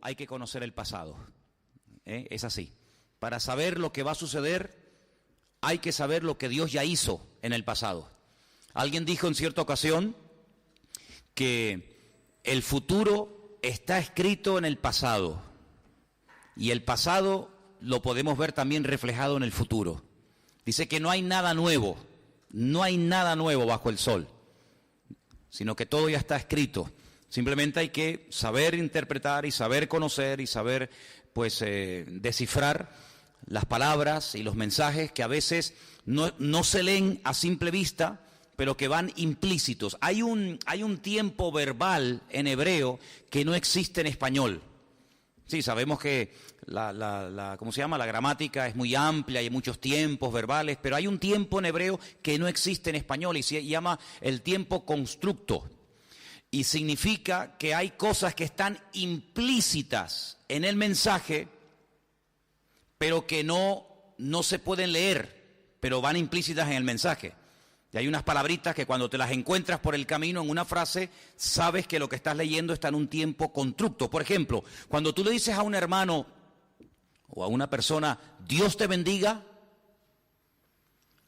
hay que conocer el pasado. Es así. Para saber lo que va a suceder, hay que saber lo que Dios ya hizo en el pasado. Alguien dijo en cierta ocasión que el futuro está escrito en el pasado y el pasado lo podemos ver también reflejado en el futuro. Dice que no hay nada nuevo bajo el sol, sino que todo ya está escrito. Simplemente hay que saber interpretar y saber conocer y saber, descifrar las palabras y los mensajes que a veces no se leen a simple vista, pero que van implícitos. Hay un tiempo verbal en hebreo que no existe en español. Sí, sabemos que la gramática es muy amplia, hay muchos tiempos verbales, pero hay un tiempo en hebreo que no existe en español y se llama el tiempo constructo. Y significa que hay cosas que están implícitas en el mensaje, pero que no se pueden leer, pero van implícitas en el mensaje. Y hay unas palabritas que cuando te las encuentras por el camino en una frase, sabes que lo que estás leyendo está en un tiempo constructo. Por ejemplo, cuando tú le dices a un hermano o a una persona, Dios te bendiga,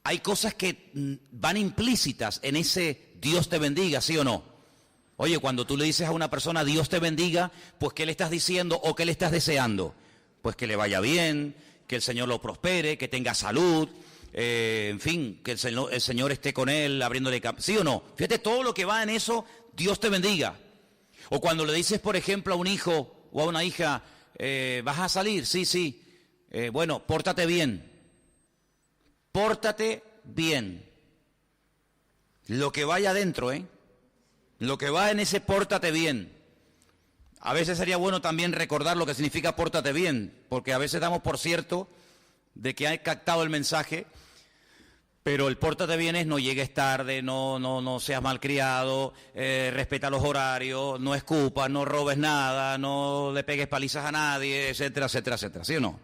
hay cosas que van implícitas en ese Dios te bendiga, ¿sí o no? Oye, cuando tú le dices a una persona, Dios te bendiga, pues ¿qué le estás diciendo o qué le estás deseando? Pues que le vaya bien, que el Señor lo prospere, que tenga salud, en fin, que el Señor esté con él, abriéndole camino. ¿Sí o no? Fíjate todo lo que va en eso, Dios te bendiga. O cuando le dices, por ejemplo, a un hijo o a una hija, ¿vas a salir? Sí. Bueno, pórtate bien. Pórtate bien. Lo que vaya adentro, lo que va en ese pórtate bien. A veces sería bueno también recordar lo que significa pórtate bien, porque a veces damos por cierto de que hay captado el mensaje, pero el pórtate bien es no llegues tarde, no seas malcriado, respeta los horarios, no escupas, no robes nada, no le pegues palizas a nadie, etcétera, ¿sí o no?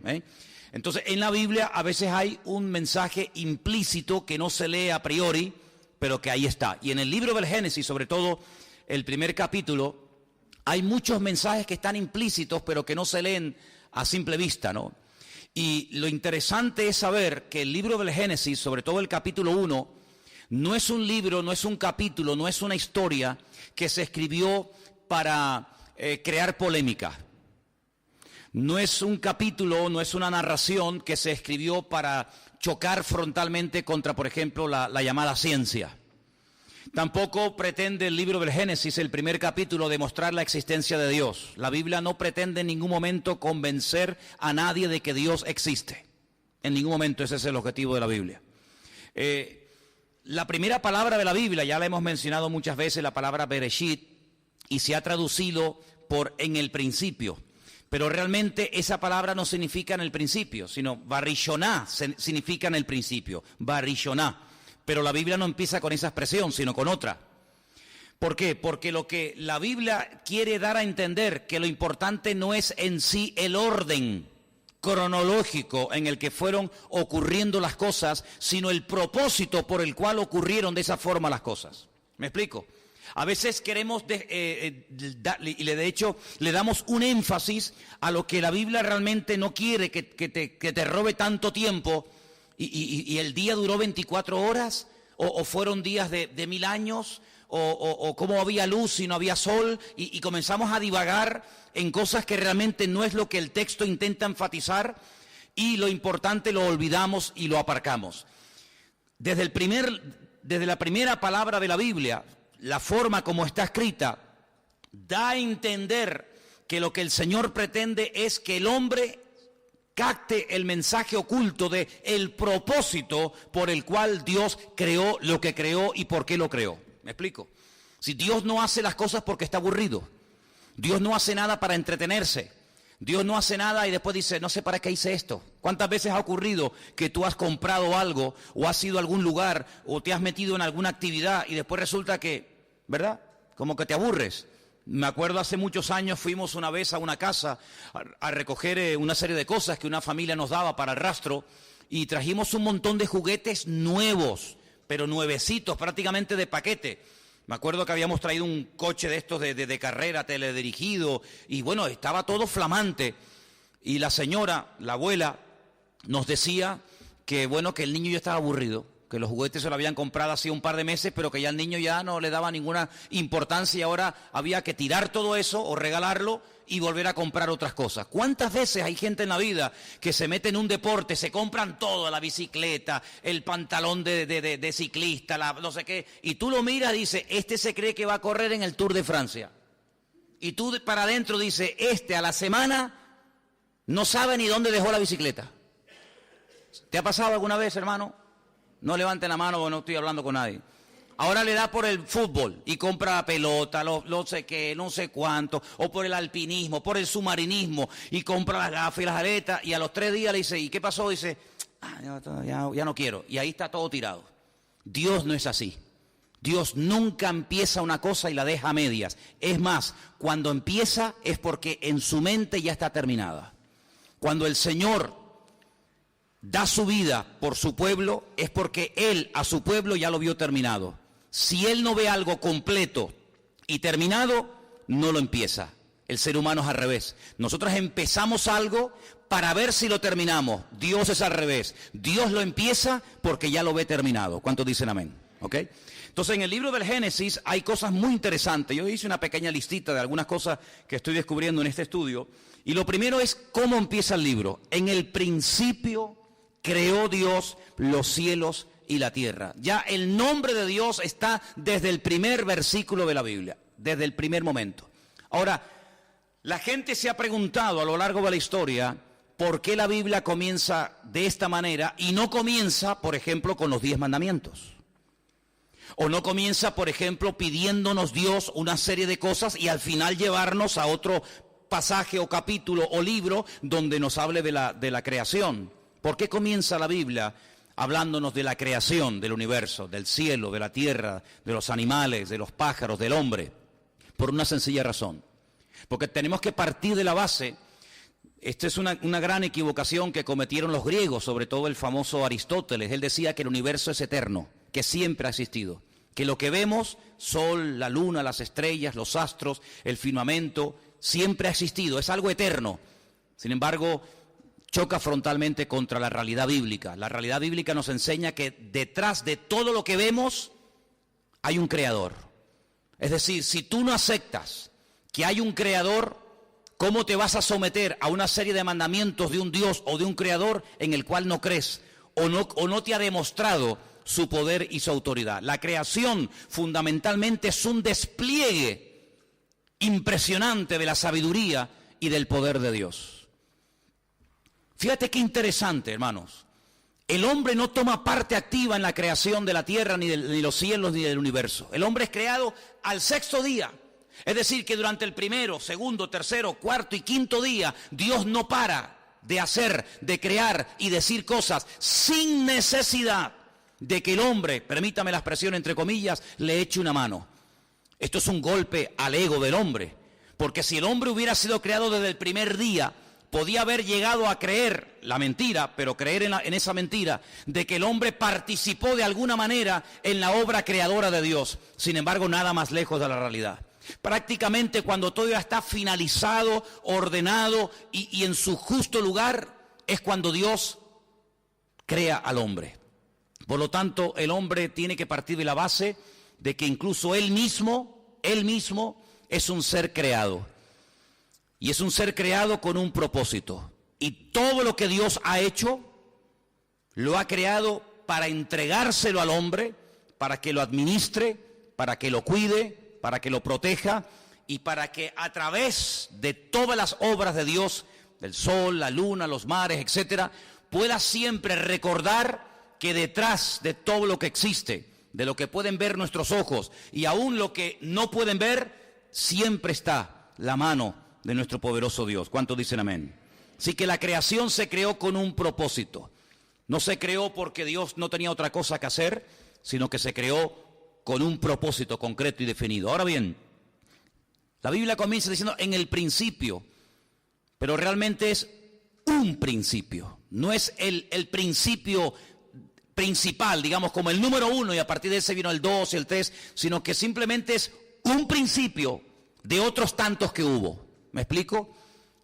Entonces, en la Biblia a veces hay un mensaje implícito que no se lee a priori, pero que ahí está. Y en el libro del Génesis, sobre todo el primer capítulo, hay muchos mensajes que están implícitos, pero que no se leen a simple vista, ¿no? Y lo interesante es saber que el libro del Génesis, sobre todo el capítulo 1, no es un libro, no es un capítulo, no es una historia que se escribió para crear polémica. No es un capítulo, no es una narración que se escribió para chocar frontalmente contra, por ejemplo, la llamada ciencia. Tampoco pretende el libro del Génesis, el primer capítulo, demostrar la existencia de Dios. La Biblia no pretende en ningún momento convencer a nadie de que Dios existe. En ningún momento ese es el objetivo de la Biblia. La primera palabra de la Biblia, ya la hemos mencionado muchas veces, la palabra Bereshit, y se ha traducido por en el principio. Pero realmente esa palabra no significa en el principio, sino Barishoná significa en el principio, Barishoná. Pero la Biblia no empieza con esa expresión, sino con otra. ¿Por qué? Porque lo que la Biblia quiere dar a entender que lo importante no es en sí el orden cronológico en el que fueron ocurriendo las cosas, sino el propósito por el cual ocurrieron de esa forma las cosas. ¿Me explico? A veces queremos, de hecho, le damos un énfasis a lo que la Biblia realmente no quiere que te robe tanto tiempo. Y el día duró 24 horas, o fueron días de 1000 años, o cómo había luz y no había sol, y comenzamos a divagar en cosas que realmente no es lo que el texto intenta enfatizar, y lo importante lo olvidamos y lo aparcamos. Desde la primera palabra de la Biblia, la forma como está escrita, da a entender que lo que el Señor pretende es que el hombre capte el mensaje oculto de el propósito por el cual Dios creó lo que creó y por qué lo creó. ¿Me explico? Si Dios no hace las cosas porque está aburrido, Dios no hace nada para entretenerse, Dios no hace nada y después dice, no sé para qué hice esto. ¿Cuántas veces ha ocurrido que tú has comprado algo o has ido a algún lugar o te has metido en alguna actividad y después resulta que, ¿verdad? Como que te aburres. Me acuerdo hace muchos años fuimos una vez a una casa a recoger una serie de cosas que una familia nos daba para el rastro y trajimos un montón de juguetes nuevos, pero nuevecitos, prácticamente de paquete. Me acuerdo que habíamos traído un coche de estos de carrera, teledirigido, y bueno, estaba todo flamante. Y la señora, la abuela, nos decía que bueno, que el niño ya estaba aburrido, que los juguetes se lo habían comprado hace un par de meses, pero que ya el niño ya no le daba ninguna importancia y ahora había que tirar todo eso o regalarlo y volver a comprar otras cosas. ¿Cuántas veces hay gente en la vida que se mete en un deporte, se compran todo, la bicicleta, el pantalón de ciclista, no sé qué, y tú lo miras y dices, este se cree que va a correr en el Tour de Francia. Y tú para adentro dices, este a la semana no sabe ni dónde dejó la bicicleta. ¿Te ha pasado alguna vez, hermano? No levanten la mano porque no estoy hablando con nadie. Ahora le da por el fútbol y compra pelota, no sé qué, no sé cuánto, o por el alpinismo, por el submarinismo, y compra las gafas y las aletas, y a los 3 días le dice, ¿y qué pasó? Dice, ya no quiero, y ahí está todo tirado. Dios no es así. Dios nunca empieza una cosa y la deja a medias. Es más, cuando empieza es porque en su mente ya está terminada. Cuando el Señor da su vida por su pueblo, es porque Él a su pueblo ya lo vio terminado. Si Él no ve algo completo y terminado, no lo empieza. El ser humano es al revés. Nosotros empezamos algo para ver si lo terminamos. Dios es al revés. Dios lo empieza porque ya lo ve terminado. ¿Cuántos dicen amén? ¿Ok? Entonces, en el libro del Génesis hay cosas muy interesantes. Yo hice una pequeña listita de algunas cosas que estoy descubriendo en este estudio. Y lo primero es cómo empieza el libro. En el principio creó Dios los cielos y la tierra. Ya el nombre de Dios está desde el primer versículo de la Biblia, desde el primer momento. Ahora, la gente se ha preguntado a lo largo de la historia por qué la Biblia comienza de esta manera y no comienza, por ejemplo, con los 10 mandamientos. O no comienza, por ejemplo, pidiéndonos Dios una serie de cosas y al final llevarnos a otro pasaje o capítulo o libro donde nos hable de la creación. ¿Por qué comienza la Biblia hablándonos de la creación del universo, del cielo, de la tierra, de los animales, de los pájaros, del hombre? Por una sencilla razón. Porque tenemos que partir de la base. Esta es una gran equivocación que cometieron los griegos, sobre todo el famoso Aristóteles. Él decía que el universo es eterno, que siempre ha existido. Que lo que vemos, sol, la luna, las estrellas, los astros, el firmamento, siempre ha existido, es algo eterno. Sin embargo, choca frontalmente contra la realidad bíblica. La realidad bíblica nos enseña que detrás de todo lo que vemos hay un creador. Es decir, si tú no aceptas que hay un creador, ¿cómo te vas a someter a una serie de mandamientos de un Dios o de un creador en el cual no crees o no te ha demostrado su poder y su autoridad? La creación fundamentalmente es un despliegue impresionante de la sabiduría y del poder de Dios. Fíjate qué interesante, hermanos. El hombre no toma parte activa en la creación de la tierra, ni los cielos, ni del universo. El hombre es creado al 6º día. Es decir, que durante el 1º, 2º, 3º, 4º y 5º día, Dios no para de hacer, de crear y decir cosas sin necesidad de que el hombre, permítame la expresión entre comillas, le eche una mano. Esto es un golpe al ego del hombre. Porque si el hombre hubiera sido creado desde el primer día, podía haber llegado a creer la mentira, pero creer en esa mentira, de que el hombre participó de alguna manera en la obra creadora de Dios. Sin embargo, nada más lejos de la realidad. Prácticamente cuando todo ya está finalizado, ordenado y en su justo lugar, es cuando Dios crea al hombre. Por lo tanto, el hombre tiene que partir de la base de que incluso él mismo es un ser creado. Y es un ser creado con un propósito. Y todo lo que Dios ha hecho, lo ha creado para entregárselo al hombre, para que lo administre, para que lo cuide, para que lo proteja y para que a través de todas las obras de Dios, del sol, la luna, los mares, etcétera, pueda siempre recordar que detrás de todo lo que existe, de lo que pueden ver nuestros ojos y aún lo que no pueden ver, siempre está la mano de nuestro poderoso Dios. ¿Cuántos dicen amén? Así que la creación se creó con un propósito. No se creó porque Dios no tenía otra cosa que hacer, sino que se creó con un propósito concreto y definido. Ahora bien, la Biblia comienza diciendo en el principio, pero realmente es un principio. No es el principio principal, digamos, como el número 1, y a partir de ese vino el 2 y el 3, sino que simplemente es un principio de otros tantos que hubo. ¿Me explico?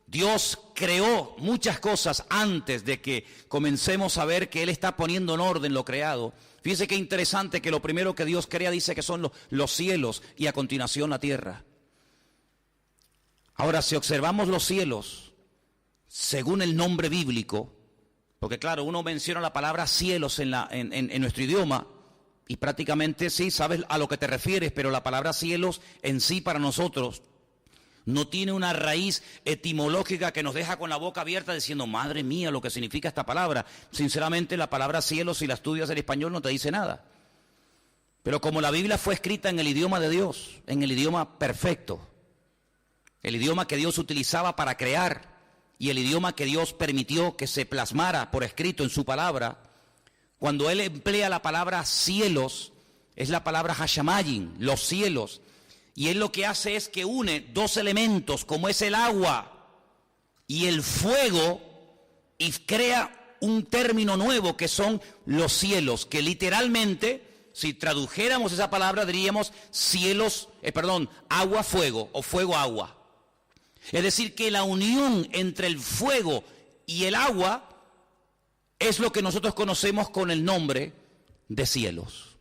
Dios creó muchas cosas antes de que comencemos a ver que Él está poniendo en orden lo creado. Fíjense qué interesante que lo primero que Dios crea dice que son los cielos y a continuación la tierra. Ahora, si observamos los cielos, según el nombre bíblico, porque claro, uno menciona la palabra cielos en nuestro idioma, y prácticamente sí, sabes a lo que te refieres, pero la palabra cielos en sí para nosotros no tiene una raíz etimológica que nos deja con la boca abierta diciendo, madre mía, lo que significa esta palabra. Sinceramente, la palabra cielo, si la estudias en español, no te dice nada. Pero como la Biblia fue escrita en el idioma de Dios, en el idioma perfecto, el idioma que Dios utilizaba para crear y el idioma que Dios permitió que se plasmara por escrito en su palabra, cuando Él emplea la palabra cielos, es la palabra hashamayim, los cielos. Y Él lo que hace es que une dos elementos, como es el agua y el fuego, y crea un término nuevo que son los cielos, que literalmente, si tradujéramos esa palabra, diríamos cielos, agua, fuego o fuego, agua. Es decir, que la unión entre el fuego y el agua es lo que nosotros conocemos con el nombre de cielos.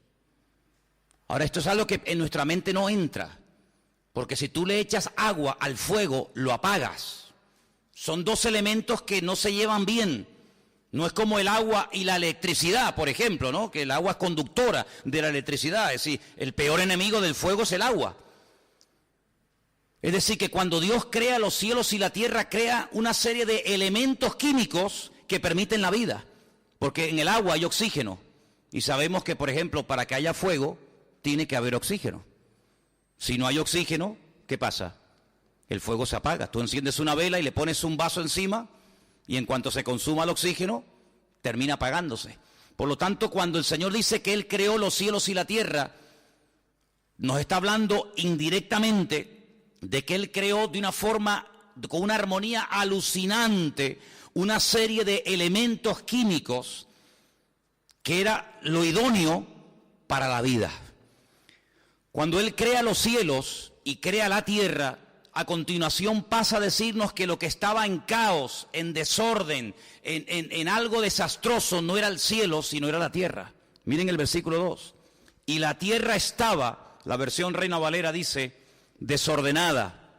Ahora, esto es algo que en nuestra mente no entra. Porque si tú le echas agua al fuego, lo apagas. Son dos elementos que no se llevan bien. No es como el agua y la electricidad, por ejemplo, ¿no? Que el agua es conductora de la electricidad. Es decir, el peor enemigo del fuego es el agua. Es decir, que cuando Dios crea los cielos y la tierra, crea una serie de elementos químicos que permiten la vida. Porque en el agua hay oxígeno. Y sabemos que, por ejemplo, para que haya fuego, tiene que haber oxígeno. Si no hay oxígeno, ¿qué pasa? El fuego se apaga. Tú enciendes una vela y le pones un vaso encima y en cuanto se consuma el oxígeno, termina apagándose. Por lo tanto, cuando el Señor dice que Él creó los cielos y la tierra, nos está hablando indirectamente de que Él creó de una forma, con una armonía alucinante, una serie de elementos químicos que era lo idóneo para la vida. Cuando Él crea los cielos y crea la tierra, a continuación pasa a decirnos que lo que estaba en caos, en desorden, en algo desastroso, no era el cielo, sino era la tierra. Miren el versículo 2. Y la tierra estaba, la versión Reina Valera dice, desordenada.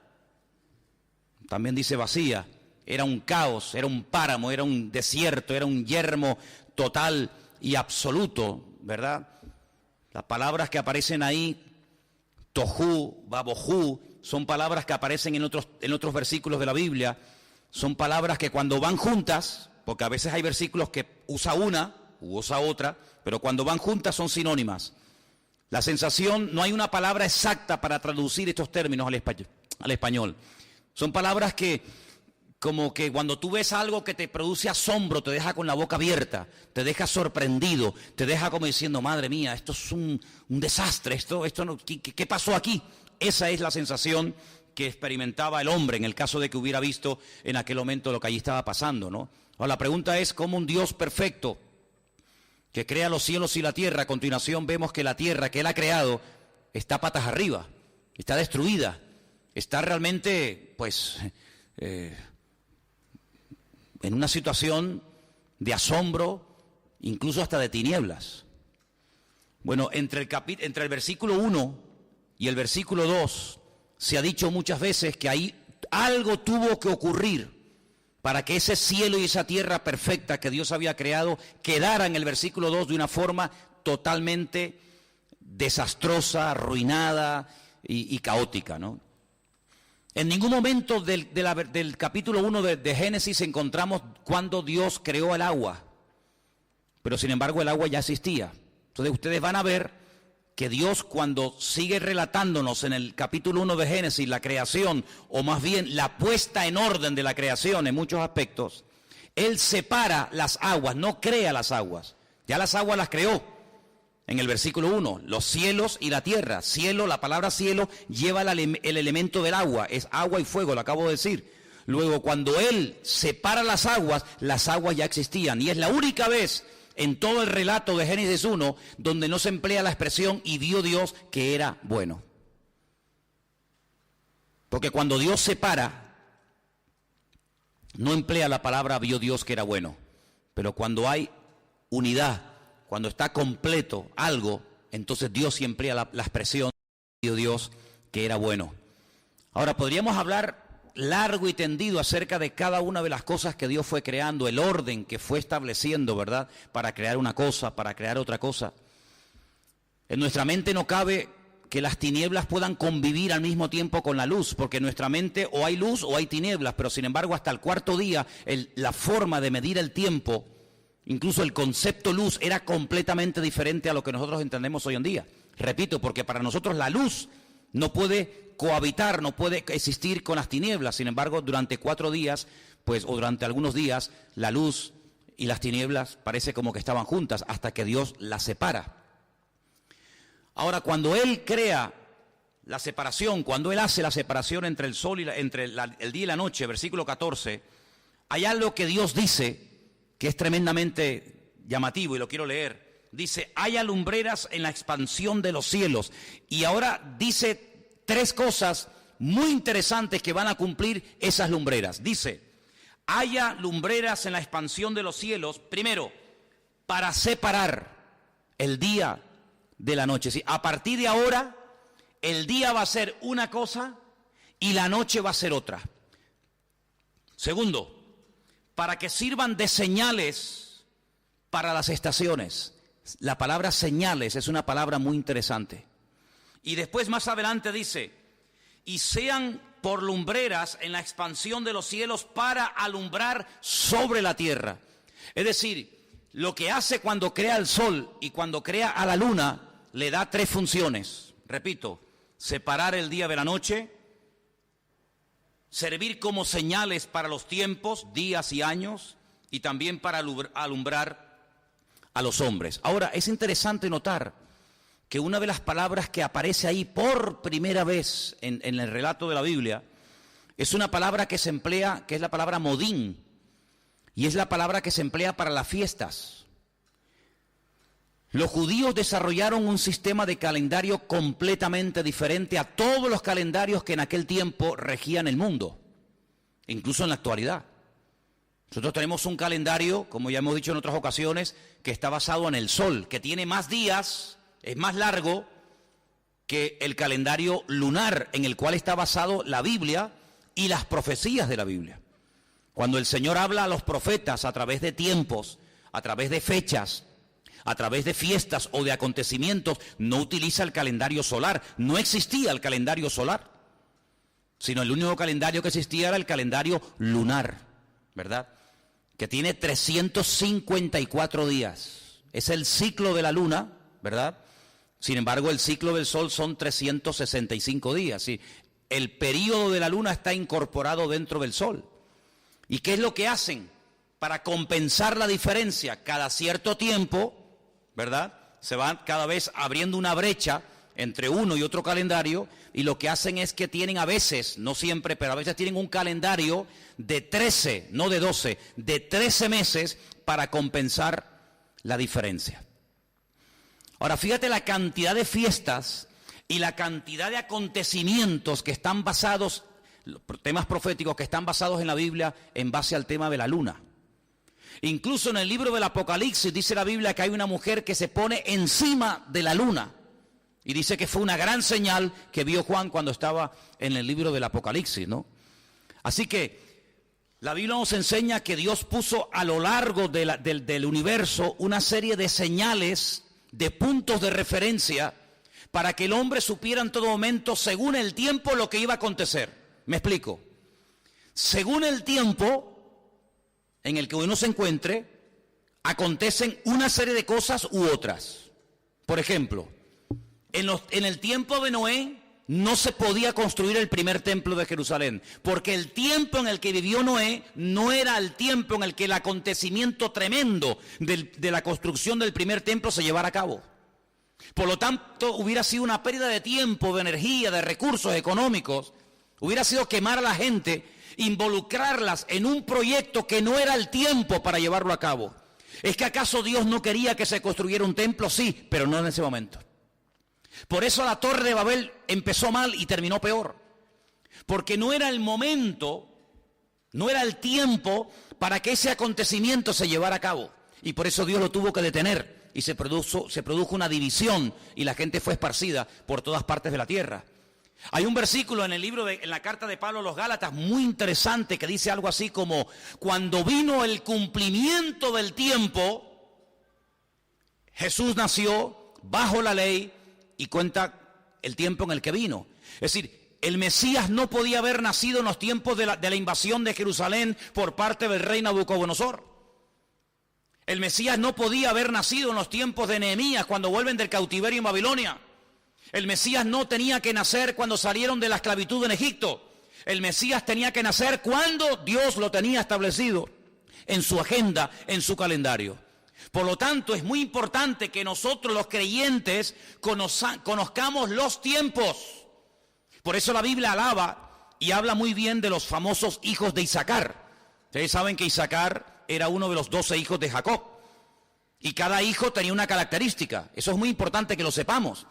También dice vacía. Era un caos, era un páramo, era un desierto, era un yermo total y absoluto, ¿verdad? Las palabras que aparecen ahí, tohu, babohu, son palabras que aparecen en otros versículos de la Biblia. Son palabras que cuando van juntas, porque a veces hay versículos que usa una u usa otra, pero cuando van juntas son sinónimas. La sensación, no hay una palabra exacta para traducir estos términos al español. Son palabras que, como que cuando tú ves algo que te produce asombro, te deja con la boca abierta, te deja sorprendido, te deja como diciendo, madre mía, esto es un desastre, esto no, ¿qué pasó aquí? Esa es la sensación que experimentaba el hombre en el caso de que hubiera visto en aquel momento lo que allí estaba pasando, ¿no? Ahora la pregunta es, ¿cómo un Dios perfecto que crea los cielos y la tierra, a continuación vemos que la tierra que Él ha creado está patas arriba, está destruida, está realmente, pues, en una situación de asombro, incluso hasta de tinieblas? Bueno, entre el versículo 1 y el versículo 2 se ha dicho muchas veces que ahí algo tuvo que ocurrir para que ese cielo y esa tierra perfecta que Dios había creado quedara en el versículo 2 de una forma totalmente desastrosa, arruinada y caótica, ¿no? En ningún momento del capítulo 1 de Génesis encontramos cuando Dios creó el agua, pero sin embargo el agua ya existía. Entonces ustedes van a ver que Dios, cuando sigue relatándonos en el capítulo 1 de Génesis la creación, o más bien la puesta en orden de la creación en muchos aspectos, Él separa las aguas, no crea las aguas. Ya las aguas las creó en el versículo 1, los cielos y la tierra. Cielo, la palabra cielo lleva el elemento del agua, es agua y fuego, lo acabo de decir. Luego, cuando Él separa las aguas ya existían. Y es la única vez en todo el relato de Génesis 1 donde no se emplea la expresión y vio Dios que era bueno. Porque cuando Dios separa, no emplea la palabra vio Dios que era bueno. Pero cuando hay unidad, cuando está completo algo, entonces Dios sí emplea la expresión vio Dios que era bueno. Ahora, podríamos hablar largo y tendido acerca de cada una de las cosas que Dios fue creando, el orden que fue estableciendo, ¿verdad? Para crear una cosa, para crear otra cosa. En nuestra mente no cabe que las tinieblas puedan convivir al mismo tiempo con la luz, porque en nuestra mente o hay luz o hay tinieblas, pero sin embargo hasta el cuarto día la forma de medir el tiempo, incluso el concepto luz, era completamente diferente a lo que nosotros entendemos hoy en día. Repito, porque para nosotros la luz no puede cohabitar, no puede existir con las tinieblas. Sin embargo, durante 4 días, pues, o durante algunos días, la luz y las tinieblas parece como que estaban juntas hasta que Dios las separa. Ahora, cuando Él crea la separación, cuando Él hace la separación entre el sol y el día y la noche, versículo 14, hay algo que Dios dice que es tremendamente llamativo y lo quiero leer. Dice, haya lumbreras en la expansión de los cielos. Y ahora dice 3 cosas muy interesantes que van a cumplir esas lumbreras. Dice, haya lumbreras en la expansión de los cielos, primero, para separar el día de la noche. ¿Sí? A partir de ahora, el día va a ser una cosa y la noche va a ser otra. Segundo, para que sirvan de señales para las estaciones. La palabra señales es una palabra muy interesante. Y después más adelante dice, y sean por lumbreras en la expansión de los cielos para alumbrar sobre la tierra. Es decir, lo que hace cuando crea el sol y cuando crea a la luna, le da 3 funciones. Repito, separar el día de la noche, servir como señales para los tiempos, días y años, y también para alumbrar a los hombres. Ahora, es interesante notar que una de las palabras que aparece ahí por primera vez en el relato de la Biblia es una palabra que se emplea, que es la palabra modín, y es la palabra que se emplea para las fiestas. Los judíos desarrollaron un sistema de calendario completamente diferente a todos los calendarios que en aquel tiempo regían el mundo, incluso en la actualidad. Nosotros tenemos un calendario, como ya hemos dicho en otras ocasiones, que está basado en el sol, que tiene más días, es más largo que el calendario lunar en el cual está basado la Biblia y las profecías de la Biblia. Cuando el Señor habla a los profetas a través de tiempos, a través de fechas, a través de fiestas o de acontecimientos, no utiliza el calendario solar. No existía el calendario solar, sino el único calendario que existía era el calendario lunar, ¿verdad? Que tiene 354 días. Es el ciclo de la luna, ¿verdad? Sin embargo, el ciclo del sol son 365 días. ¿Sí? El período de la luna está incorporado dentro del sol. ¿Y qué es lo que hacen? Para compensar la diferencia, cada cierto tiempo, ¿verdad? Se van cada vez abriendo una brecha entre uno y otro calendario, y lo que hacen es que tienen a veces, no siempre, pero a veces tienen un calendario de 13, no de 12, de 13 meses para compensar la diferencia. Ahora, fíjate la cantidad de fiestas y la cantidad de acontecimientos que están basados, temas proféticos que están basados en la Biblia en base al tema de la luna. Incluso en el libro del Apocalipsis dice la Biblia que hay una mujer que se pone encima de la luna. Y dice que fue una gran señal que vio Juan cuando estaba en el libro del Apocalipsis, ¿no? Así que la Biblia nos enseña que Dios puso a lo largo del universo una serie de señales, de puntos de referencia, para que el hombre supiera en todo momento, según el tiempo, lo que iba a acontecer. Me explico. Según el tiempo en el que uno se encuentre, acontecen una serie de cosas u otras. Por ejemplo, en el tiempo de Noé no se podía construir el primer templo de Jerusalén, porque el tiempo en el que vivió Noé no era el tiempo en el que el acontecimiento tremendo de la construcción del primer templo se llevara a cabo. Por lo tanto, hubiera sido una pérdida de tiempo, de energía, de recursos económicos, hubiera sido quemar a la gente, involucrarlas en un proyecto que no era el tiempo para llevarlo a cabo. ¿Es que acaso Dios no quería que se construyera un templo? Sí, pero no en ese momento. Por eso la Torre de Babel empezó mal y terminó peor. Porque no era el momento, no era el tiempo para que ese acontecimiento se llevara a cabo. Y por eso Dios lo tuvo que detener. Y se produjo una división y la gente fue esparcida por todas partes de la tierra. Hay un versículo en el libro, en la carta de Pablo a los Gálatas, muy interesante, que dice algo así como: cuando vino el cumplimiento del tiempo, Jesús nació bajo la ley, y cuenta el tiempo en el que vino. Es decir, el Mesías no podía haber nacido en los tiempos de la invasión de Jerusalén por parte del rey Nabucodonosor. El Mesías no podía haber nacido en los tiempos de Nehemías, cuando vuelven del cautiverio en Babilonia. El Mesías no tenía que nacer cuando salieron de la esclavitud en Egipto. El Mesías tenía que nacer cuando Dios lo tenía establecido en su agenda, en su calendario. Por lo tanto, es muy importante que nosotros los creyentes conozcamos los tiempos. Por eso la Biblia alaba y habla muy bien de los famosos hijos de Isaacar. Ustedes saben que Isaacar era uno de los 12 hijos de Jacob. Y cada hijo tenía una característica. Eso es muy importante que lo sepamos.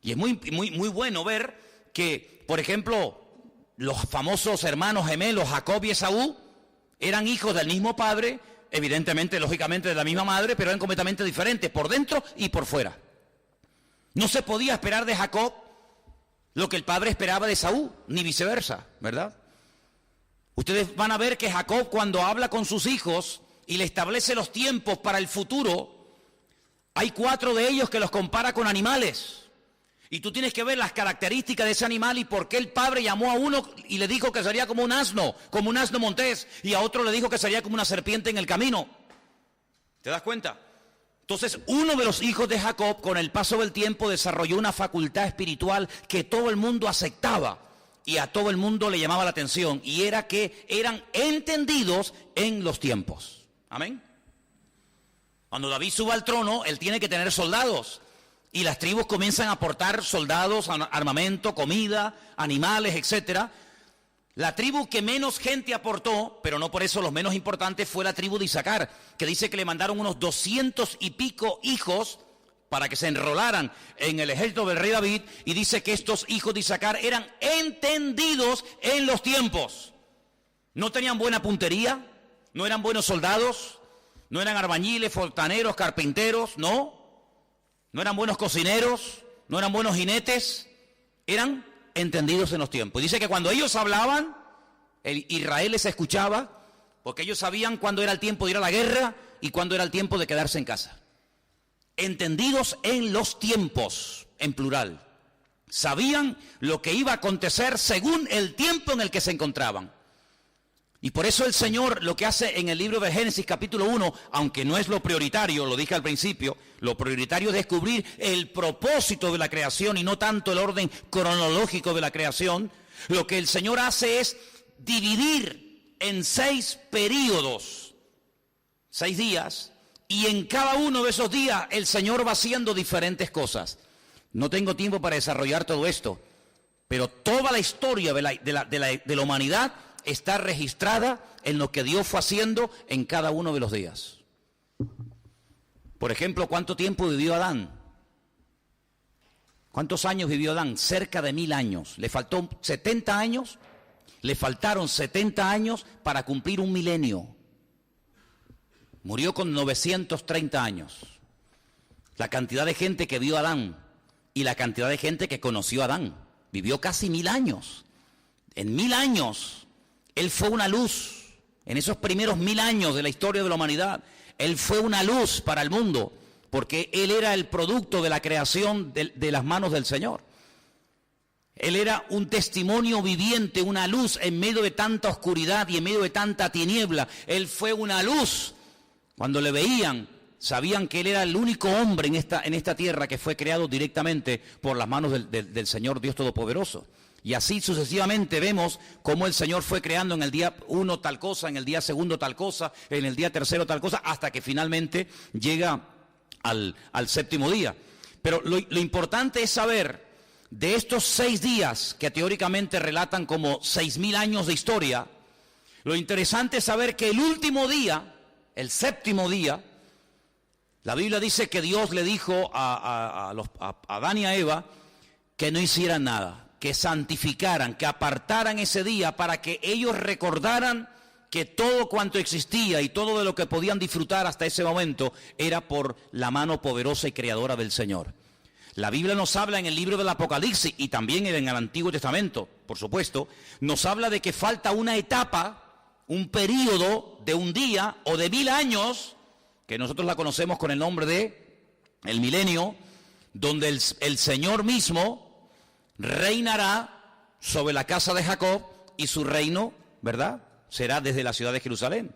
Y es muy bueno ver que, por ejemplo, los famosos hermanos gemelos Jacob y Esaú eran hijos del mismo padre, evidentemente, lógicamente de la misma madre, pero eran completamente diferentes por dentro y por fuera. No se podía esperar de Jacob lo que el padre esperaba de Esaú, ni viceversa, ¿verdad? Ustedes van a ver que Jacob, cuando habla con sus hijos y le establece los tiempos para el futuro, hay 4 de ellos que los compara con animales. Y tú tienes que ver las características de ese animal y por qué el padre llamó a uno y le dijo que sería como un asno montés, y a otro le dijo que sería como una serpiente en el camino. ¿Te das cuenta? Entonces, uno de los hijos de Jacob, con el paso del tiempo, desarrolló una facultad espiritual que todo el mundo aceptaba y a todo el mundo le llamaba la atención, y era que eran entendidos en los tiempos. Amén. Cuando David suba al trono, él tiene que tener soldados. Y las tribus comienzan a aportar soldados, armamento, comida, animales, etc. La tribu que menos gente aportó, pero no por eso los menos importantes, fue la tribu de Isaacar, que dice que le mandaron unos 200 y pico hijos para que se enrolaran en el ejército del rey David, y dice que estos hijos de Isaacar eran entendidos en los tiempos. No tenían buena puntería, no eran buenos soldados, no eran albañiles, fontaneros, carpinteros, no eran buenos cocineros, no eran buenos jinetes, eran entendidos en los tiempos. Dice que cuando ellos hablaban, Israel les escuchaba, porque ellos sabían cuándo era el tiempo de ir a la guerra y cuándo era el tiempo de quedarse en casa. Entendidos en los tiempos, en plural. Sabían lo que iba a acontecer según el tiempo en el que se encontraban. Y por eso el Señor lo que hace en el libro de Génesis capítulo 1, aunque no es lo prioritario, lo dije al principio, lo prioritario es descubrir el propósito de la creación y no tanto el orden cronológico de la creación. Lo que el Señor hace es dividir en 6 períodos, 6 días, y en cada uno de esos días el Señor va haciendo diferentes cosas. No tengo tiempo para desarrollar todo esto, pero toda la historia de la humanidad está registrada en lo que Dios fue haciendo en cada uno de los días. Por ejemplo, ¿cuánto tiempo vivió Adán? ¿Cuántos años vivió Adán? Cerca de 1000 años. Le faltó 70 años, le faltaron 70 años para cumplir un milenio. Murió con 930 años. La cantidad de gente que vio a Adán y la cantidad de gente que conoció a Adán. Vivió casi 1000 años. En 1000 años... Él fue una luz. En esos primeros 1000 años de la historia de la humanidad, Él fue una luz para el mundo, porque Él era el producto de la creación de las manos del Señor. Él era un testimonio viviente, una luz en medio de tanta oscuridad y en medio de tanta tiniebla. Él fue una luz. Cuando le veían, sabían que Él era el único hombre en esta tierra que fue creado directamente por las manos del Señor Dios Todopoderoso. Y así sucesivamente vemos cómo el Señor fue creando en el día 1 tal cosa, en el día 2 tal cosa, en el día 3 tal cosa, hasta que finalmente llega al 7º día. Pero lo importante es saber de estos 6 días que teóricamente relatan como 6000 años de historia. Lo interesante es saber que el último día el séptimo día, la Biblia dice que Dios le dijo a Adán y a Eva que no hicieran nada, que santificaran, que apartaran ese día para que ellos recordaran que todo cuanto existía y todo de lo que podían disfrutar hasta ese momento era por la mano poderosa y creadora del Señor. La Biblia nos habla en el libro del Apocalipsis y también en el Antiguo Testamento, por supuesto, nos habla de que falta una etapa, un periodo de un día o de 1000 años, que nosotros la conocemos con el nombre de el milenio, donde el Señor mismo reinará sobre la casa de Jacob y su reino, ¿verdad?, será desde la ciudad de Jerusalén.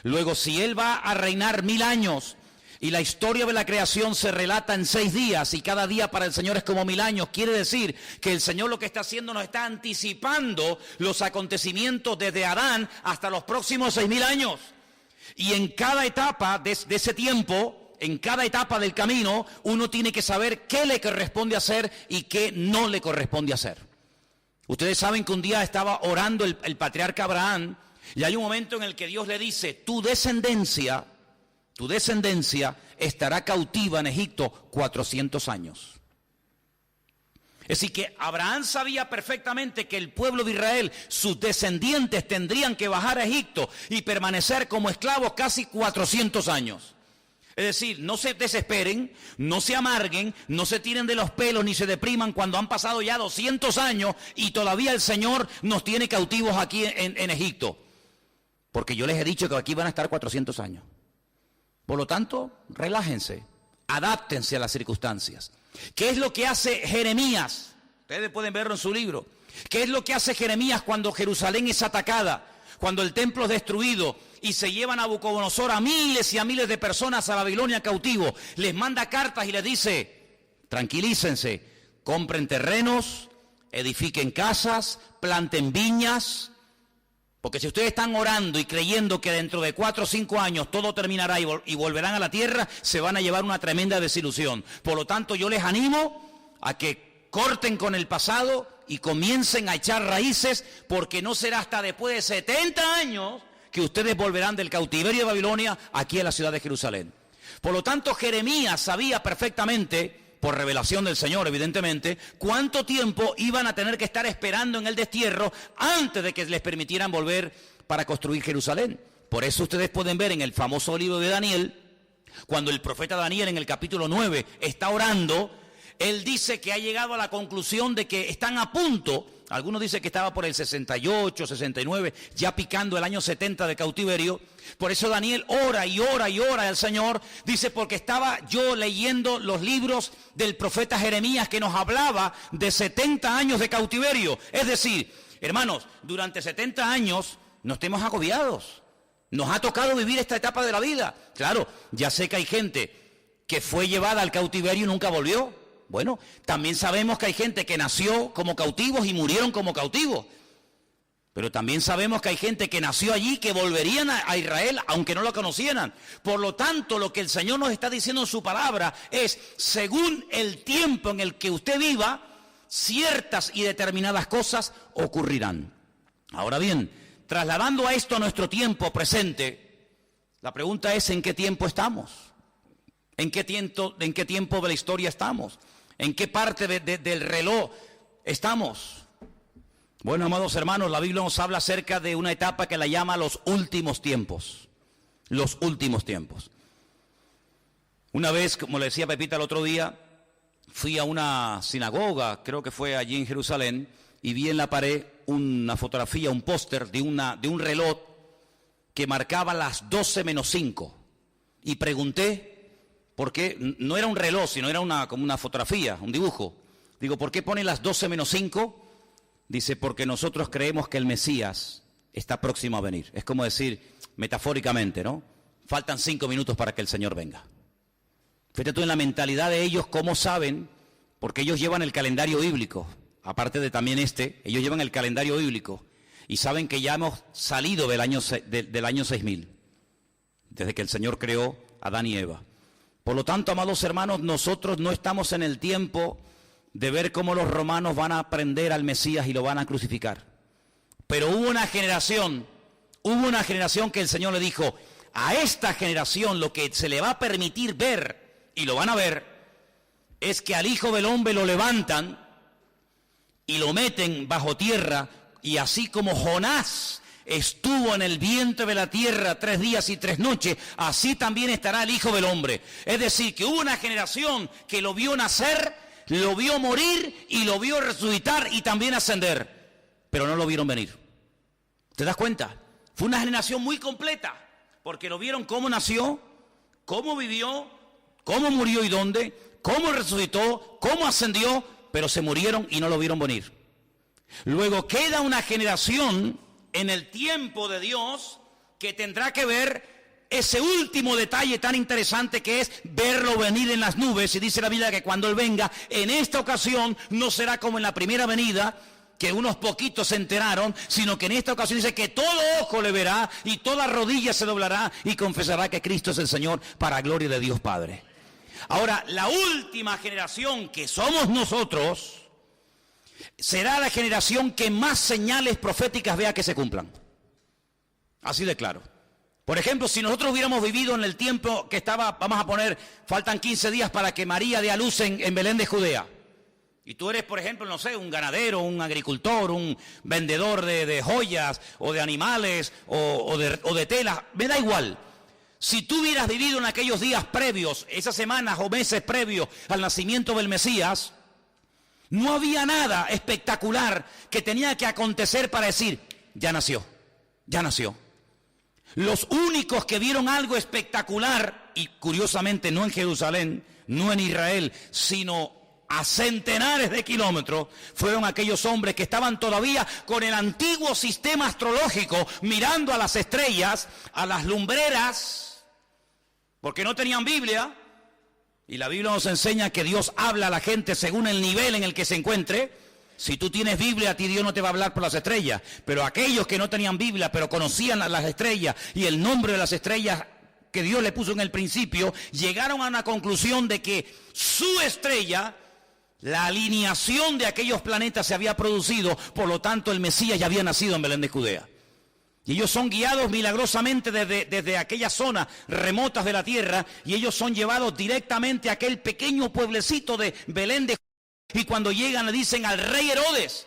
Luego, si Él va a reinar 1000 años y la historia de la creación se relata en 6 días y cada día para el Señor es como 1000 años, quiere decir que el Señor lo que está haciendo nos está anticipando los acontecimientos desde Adán hasta los próximos 6000 años. Y en cada etapa de ese tiempo, en cada etapa del camino, uno tiene que saber qué le corresponde hacer y qué no le corresponde hacer. Ustedes saben que un día estaba orando el patriarca Abraham y hay un momento en el que Dios le dice, tu descendencia estará cautiva en Egipto 400 años. Es decir, que Abraham sabía perfectamente que el pueblo de Israel, sus descendientes, tendrían que bajar a Egipto y permanecer como esclavos casi 400 años. Es decir, no se desesperen, no se amarguen, no se tiren de los pelos ni se depriman cuando han pasado ya 200 años y todavía el Señor nos tiene cautivos aquí en Egipto. Porque yo les he dicho que aquí van a estar 400 años. Por lo tanto, relájense, adáptense a las circunstancias. ¿Qué es lo que hace Jeremías? Ustedes pueden verlo en su libro. ¿Qué es lo que hace Jeremías cuando Jerusalén es atacada? Cuando el templo es destruido y se llevan a Nabucodonosor a miles y a miles de personas a Babilonia cautivo. Les manda cartas y les dice, tranquilícense, compren terrenos, edifiquen casas, planten viñas. Porque si ustedes están orando y creyendo que dentro de 4 o 5 años todo terminará y volverán a la tierra, se van a llevar una tremenda desilusión. Por lo tanto, yo les animo a que corten con el pasado y comiencen a echar raíces, porque no será hasta después de 70 años que ustedes volverán del cautiverio de Babilonia aquí a la ciudad de Jerusalén. Por lo tanto, Jeremías sabía perfectamente, por revelación del Señor evidentemente, cuánto tiempo iban a tener que estar esperando en el destierro antes de que les permitieran volver para construir Jerusalén. Por eso ustedes pueden ver en el famoso libro de Daniel, cuando el profeta Daniel en el capítulo 9 está orando, él dice que ha llegado a la conclusión de que están a punto, algunos dicen que estaba por el 68, 69, ya picando el año 70 de cautiverio. Por eso Daniel ora y ora y ora al Señor, dice, porque estaba yo leyendo los libros del profeta Jeremías que nos hablaba de 70 años de cautiverio. Es decir, hermanos, durante 70 años no estemos agobiados. Nos ha tocado vivir esta etapa de la vida. Claro, ya sé que hay gente que fue llevada al cautiverio y nunca volvió. Bueno, también sabemos que hay gente que nació como cautivos y murieron como cautivos. Pero también sabemos que hay gente que nació allí que volverían a Israel aunque no lo conocieran. Por lo tanto, lo que el Señor nos está diciendo en su palabra es, según el tiempo en el que usted viva, ciertas y determinadas cosas ocurrirán. Ahora bien, trasladando a esto a nuestro tiempo presente, la pregunta es, ¿en qué tiempo estamos? ¿En qué tiempo de la historia estamos? ¿En qué parte del reloj estamos? Bueno, amados hermanos, la Biblia nos habla acerca de una etapa que la llama los últimos tiempos. Los últimos tiempos. Una vez, como le decía Pepita el otro día, fui a una sinagoga, creo que fue allí en Jerusalén, y vi en la pared una fotografía, un póster de un reloj que marcaba las 12 menos 5. Y pregunté, porque no era un reloj, sino era como una fotografía, un dibujo. Digo, ¿por qué pone las 12 menos 5? Dice, porque nosotros creemos que el Mesías está próximo a venir. Es como decir, metafóricamente, ¿no? Faltan 5 minutos para que el Señor venga. Fíjate tú en la mentalidad de ellos, cómo saben, porque ellos llevan el calendario bíblico. Aparte de también ellos llevan el calendario bíblico. Y saben que ya hemos salido del año 6000. Desde que el Señor creó a Adán y Eva. Por lo tanto, amados hermanos, nosotros no estamos en el tiempo de ver cómo los romanos van a prender al Mesías y lo van a crucificar. Pero hubo una generación que el Señor le dijo, a esta generación lo que se le va a permitir ver, y lo van a ver, es que al Hijo del Hombre lo levantan y lo meten bajo tierra, y así como Jonás estuvo en el vientre de la tierra 3 días y 3 noches, así también estará el Hijo del Hombre. Es decir, que hubo una generación que lo vio nacer, lo vio morir y lo vio resucitar y también ascender, pero no lo vieron venir. ¿Te das cuenta? Fue una generación muy completa, porque lo vieron cómo nació, cómo vivió, cómo murió y dónde, cómo resucitó, cómo ascendió, pero se murieron y no lo vieron venir. Luego queda una generación en el tiempo de Dios que tendrá que ver ese último detalle tan interesante, que es verlo venir en las nubes. Y dice la Biblia que cuando Él venga, en esta ocasión no será como en la primera venida, que unos poquitos se enteraron, sino que en esta ocasión dice que todo ojo le verá y toda rodilla se doblará y confesará que Cristo es el Señor, para gloria de Dios Padre. Ahora, la última generación, que somos nosotros, será la generación que más señales proféticas vea que se cumplan. Así de claro. Por ejemplo, si nosotros hubiéramos vivido en el tiempo que estaba, vamos a poner, faltan 15 días para que María dé a luz en Belén de Judea. Y tú eres, por ejemplo, no sé, un ganadero, un agricultor, un vendedor de joyas o de animales o de telas, me da igual. Si tú hubieras vivido en aquellos días previos, esas semanas o meses previos al nacimiento del Mesías, no había nada espectacular que tenía que acontecer para decir, ya nació, ya nació. Los únicos que vieron algo espectacular, y curiosamente no en Jerusalén, no en Israel, sino a centenares de kilómetros, fueron aquellos hombres que estaban todavía con el antiguo sistema astrológico, mirando a las estrellas, a las lumbreras, porque no tenían Biblia. Y la Biblia nos enseña que Dios habla a la gente según el nivel en el que se encuentre. Si tú tienes Biblia, a ti Dios no te va a hablar por las estrellas. Pero aquellos que no tenían Biblia, pero conocían las estrellas y el nombre de las estrellas que Dios le puso en el principio, llegaron a una conclusión de que su estrella, la alineación de aquellos planetas se había producido, por lo tanto el Mesías ya había nacido en Belén de Judea. Y ellos son guiados milagrosamente desde aquellas zonas remotas de la tierra, y ellos son llevados directamente a aquel pequeño pueblecito de Belén de Judea. Y cuando llegan le dicen al rey Herodes,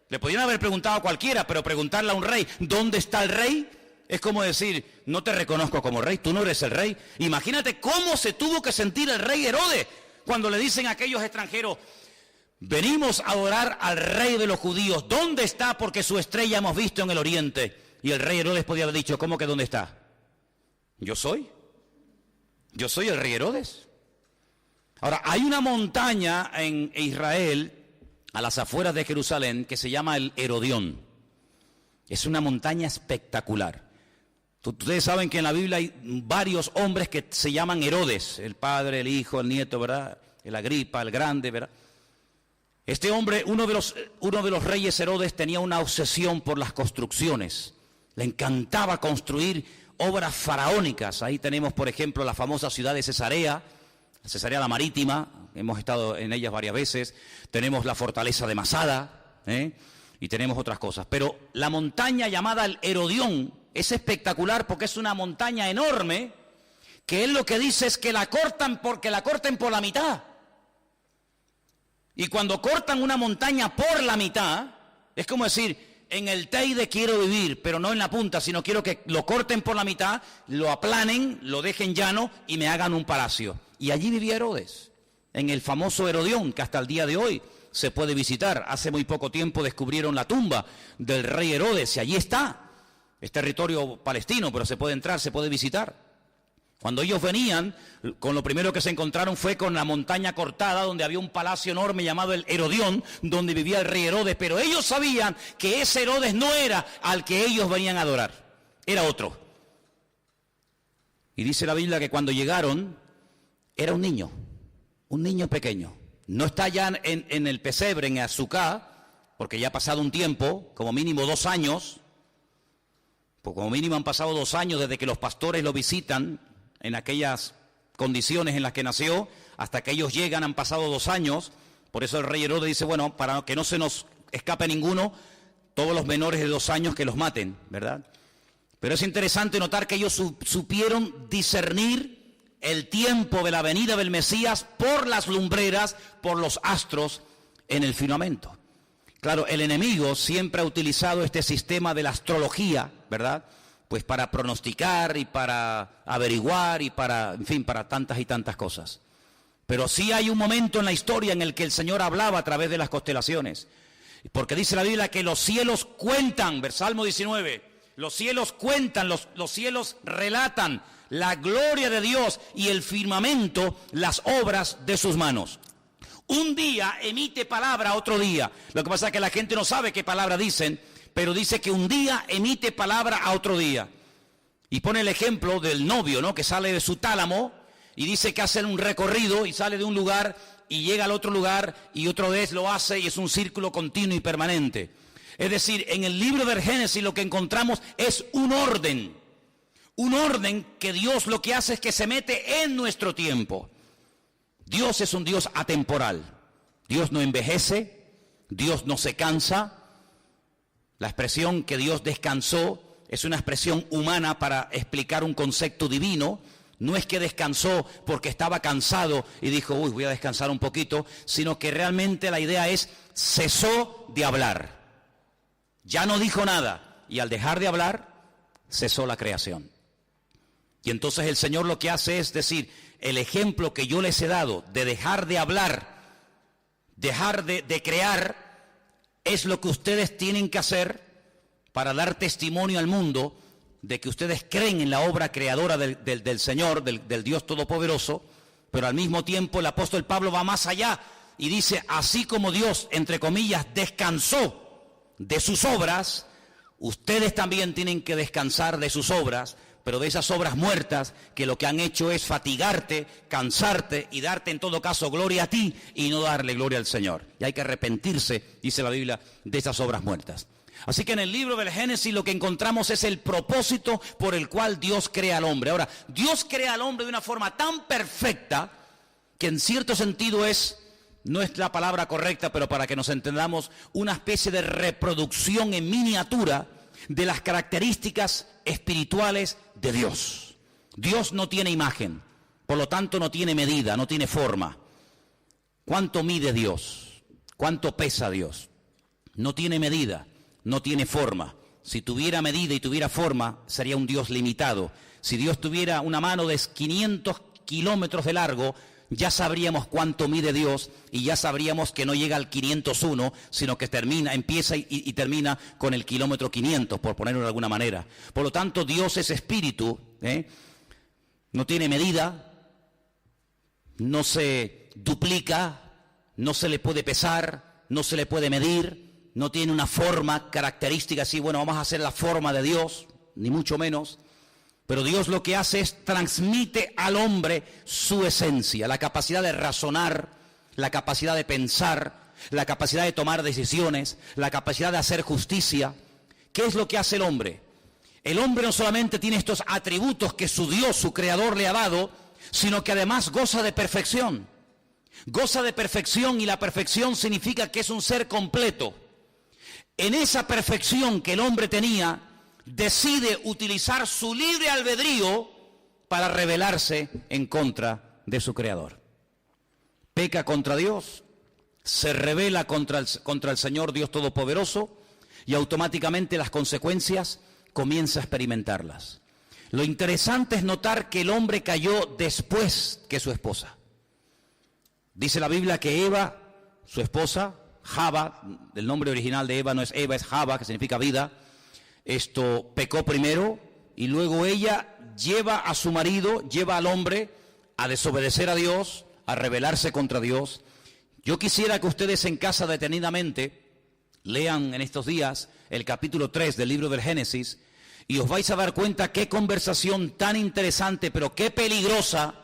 le podrían haber preguntado a cualquiera, pero preguntarle a un rey, ¿dónde está el rey? Es como decir, no te reconozco como rey, tú no eres el rey. Imagínate cómo se tuvo que sentir el rey Herodes cuando le dicen a aquellos extranjeros, venimos a adorar al rey de los judíos, ¿dónde está? Porque su estrella hemos visto en el oriente. Y el rey Herodes podía haber dicho, ¿cómo que dónde está? Yo soy el rey Herodes. Ahora, hay una montaña en Israel, a las afueras de Jerusalén, que se llama el Herodión. Es una montaña espectacular. Ustedes saben que en la Biblia hay varios hombres que se llaman Herodes, el padre, el hijo, el nieto, ¿verdad? El Agripa, el grande, ¿verdad? Este hombre, uno de los reyes Herodes, tenía una obsesión por las construcciones. Le encantaba construir obras faraónicas. Ahí tenemos, por ejemplo, la famosa ciudad de Cesarea la Marítima, hemos estado en ellas varias veces. Tenemos la fortaleza de Masada, y tenemos otras cosas. Pero la montaña llamada el Herodión es espectacular porque es una montaña enorme, que él lo que dice es que la corten por la mitad. Y cuando cortan una montaña por la mitad, es como decir, en el Teide quiero vivir, pero no en la punta, sino quiero que lo corten por la mitad, lo aplanen, lo dejen llano y me hagan un palacio. Y allí vivía Herodes, en el famoso Herodión, que hasta el día de hoy se puede visitar. Hace muy poco tiempo descubrieron la tumba del rey Herodes y allí está. Es territorio palestino, pero se puede entrar, se puede visitar. Cuando ellos venían, con lo primero que se encontraron fue con la montaña cortada, donde había un palacio enorme llamado el Herodión, donde vivía el rey Herodes, pero ellos sabían que ese Herodes no era al que ellos venían a adorar, era otro. Y dice la Biblia que cuando llegaron, era un niño pequeño. No está ya en el pesebre, en Azucá, porque ya ha pasado un tiempo, como mínimo 2 años, pues como mínimo han pasado 2 años desde que los pastores lo visitan, en aquellas condiciones en las que nació, hasta que ellos llegan han pasado 2 años. Por eso el rey Herodes dice, bueno, para que no se nos escape ninguno, todos los menores de 2 años que los maten, ¿verdad? Pero es interesante notar que ellos supieron discernir el tiempo de la venida del Mesías por las lumbreras, por los astros en el firmamento. Claro, el enemigo siempre ha utilizado este sistema de la astrología, ¿verdad? Pues para pronosticar y para averiguar y para, en fin, para tantas y tantas cosas. Pero sí hay un momento en la historia en el que el Señor hablaba a través de las constelaciones. Porque dice la Biblia que los cielos cuentan, Salmo 19, los cielos cuentan, los cielos relatan la gloria de Dios y el firmamento, las obras de sus manos. Un día emite palabra a otro día. Lo que pasa es que la gente no sabe qué palabra dicen, pero dice que un día emite palabra a otro día. Y pone el ejemplo del novio, ¿no? Que sale de su tálamo y dice que hace un recorrido y sale de un lugar y llega al otro lugar y otra vez lo hace y es un círculo continuo y permanente. Es decir, en el libro del Génesis lo que encontramos es un orden que Dios lo que hace es que se mete en nuestro tiempo. Dios es un Dios atemporal. Dios no envejece, Dios no se cansa. La expresión que Dios descansó es una expresión humana para explicar un concepto divino. No es que descansó porque estaba cansado y dijo, voy a descansar un poquito, sino que realmente la idea es, cesó de hablar. Ya no dijo nada. Y al dejar de hablar, cesó la creación. Y entonces el Señor lo que hace es decir, el ejemplo que yo les he dado de dejar de hablar, dejar de crear, es lo que ustedes tienen que hacer para dar testimonio al mundo de que ustedes creen en la obra creadora del Señor, del Dios Todopoderoso, pero al mismo tiempo el apóstol Pablo va más allá y dice, así como Dios, entre comillas, descansó de sus obras, ustedes también tienen que descansar de sus obras, pero de esas obras muertas que lo que han hecho es fatigarte, cansarte y darte en todo caso gloria a ti y no darle gloria al Señor. Y hay que arrepentirse, dice la Biblia, de esas obras muertas. Así que en el libro del Génesis lo que encontramos es el propósito por el cual Dios crea al hombre. Ahora, Dios crea al hombre de una forma tan perfecta que en cierto sentido no es la palabra correcta, pero para que nos entendamos, una especie de reproducción en miniatura de las características espirituales de Dios. Dios no tiene imagen, por lo tanto no tiene medida, no tiene forma. ¿Cuánto mide Dios? ¿Cuánto pesa Dios? No tiene medida, no tiene forma. Si tuviera medida y tuviera forma, sería un Dios limitado. Si Dios tuviera una mano de 500 kilómetros de largo, ya sabríamos cuánto mide Dios y ya sabríamos que no llega al 501, sino que empieza y termina con el kilómetro 500, por ponerlo de alguna manera. Por lo tanto, Dios es espíritu, no tiene medida, no se duplica, no se le puede pesar, no se le puede medir, no tiene una forma característica así, bueno, vamos a hacer la forma de Dios, ni mucho menos. Pero Dios lo que hace es transmite al hombre su esencia, la capacidad de razonar, la capacidad de pensar, la capacidad de tomar decisiones, la capacidad de hacer justicia. ¿Qué es lo que hace el hombre? El hombre no solamente tiene estos atributos que su Dios, su Creador, le ha dado, sino que además goza de perfección. Goza de perfección y la perfección significa que es un ser completo. En esa perfección que el hombre tenía, decide utilizar su libre albedrío para rebelarse en contra de su Creador. Peca contra Dios, se rebela contra el Señor Dios Todopoderoso y automáticamente las consecuencias comienza a experimentarlas. Lo interesante es notar que el hombre cayó después que su esposa. Dice la Biblia que Eva, su esposa, Java, el nombre original de Eva no es Eva, es Java, que significa vida. Pecó primero y luego ella lleva a su marido, lleva al hombre a desobedecer a Dios, a rebelarse contra Dios. Yo quisiera que ustedes en casa detenidamente lean en estos días el capítulo 3 del libro del Génesis y os vais a dar cuenta qué conversación tan interesante, pero qué peligrosa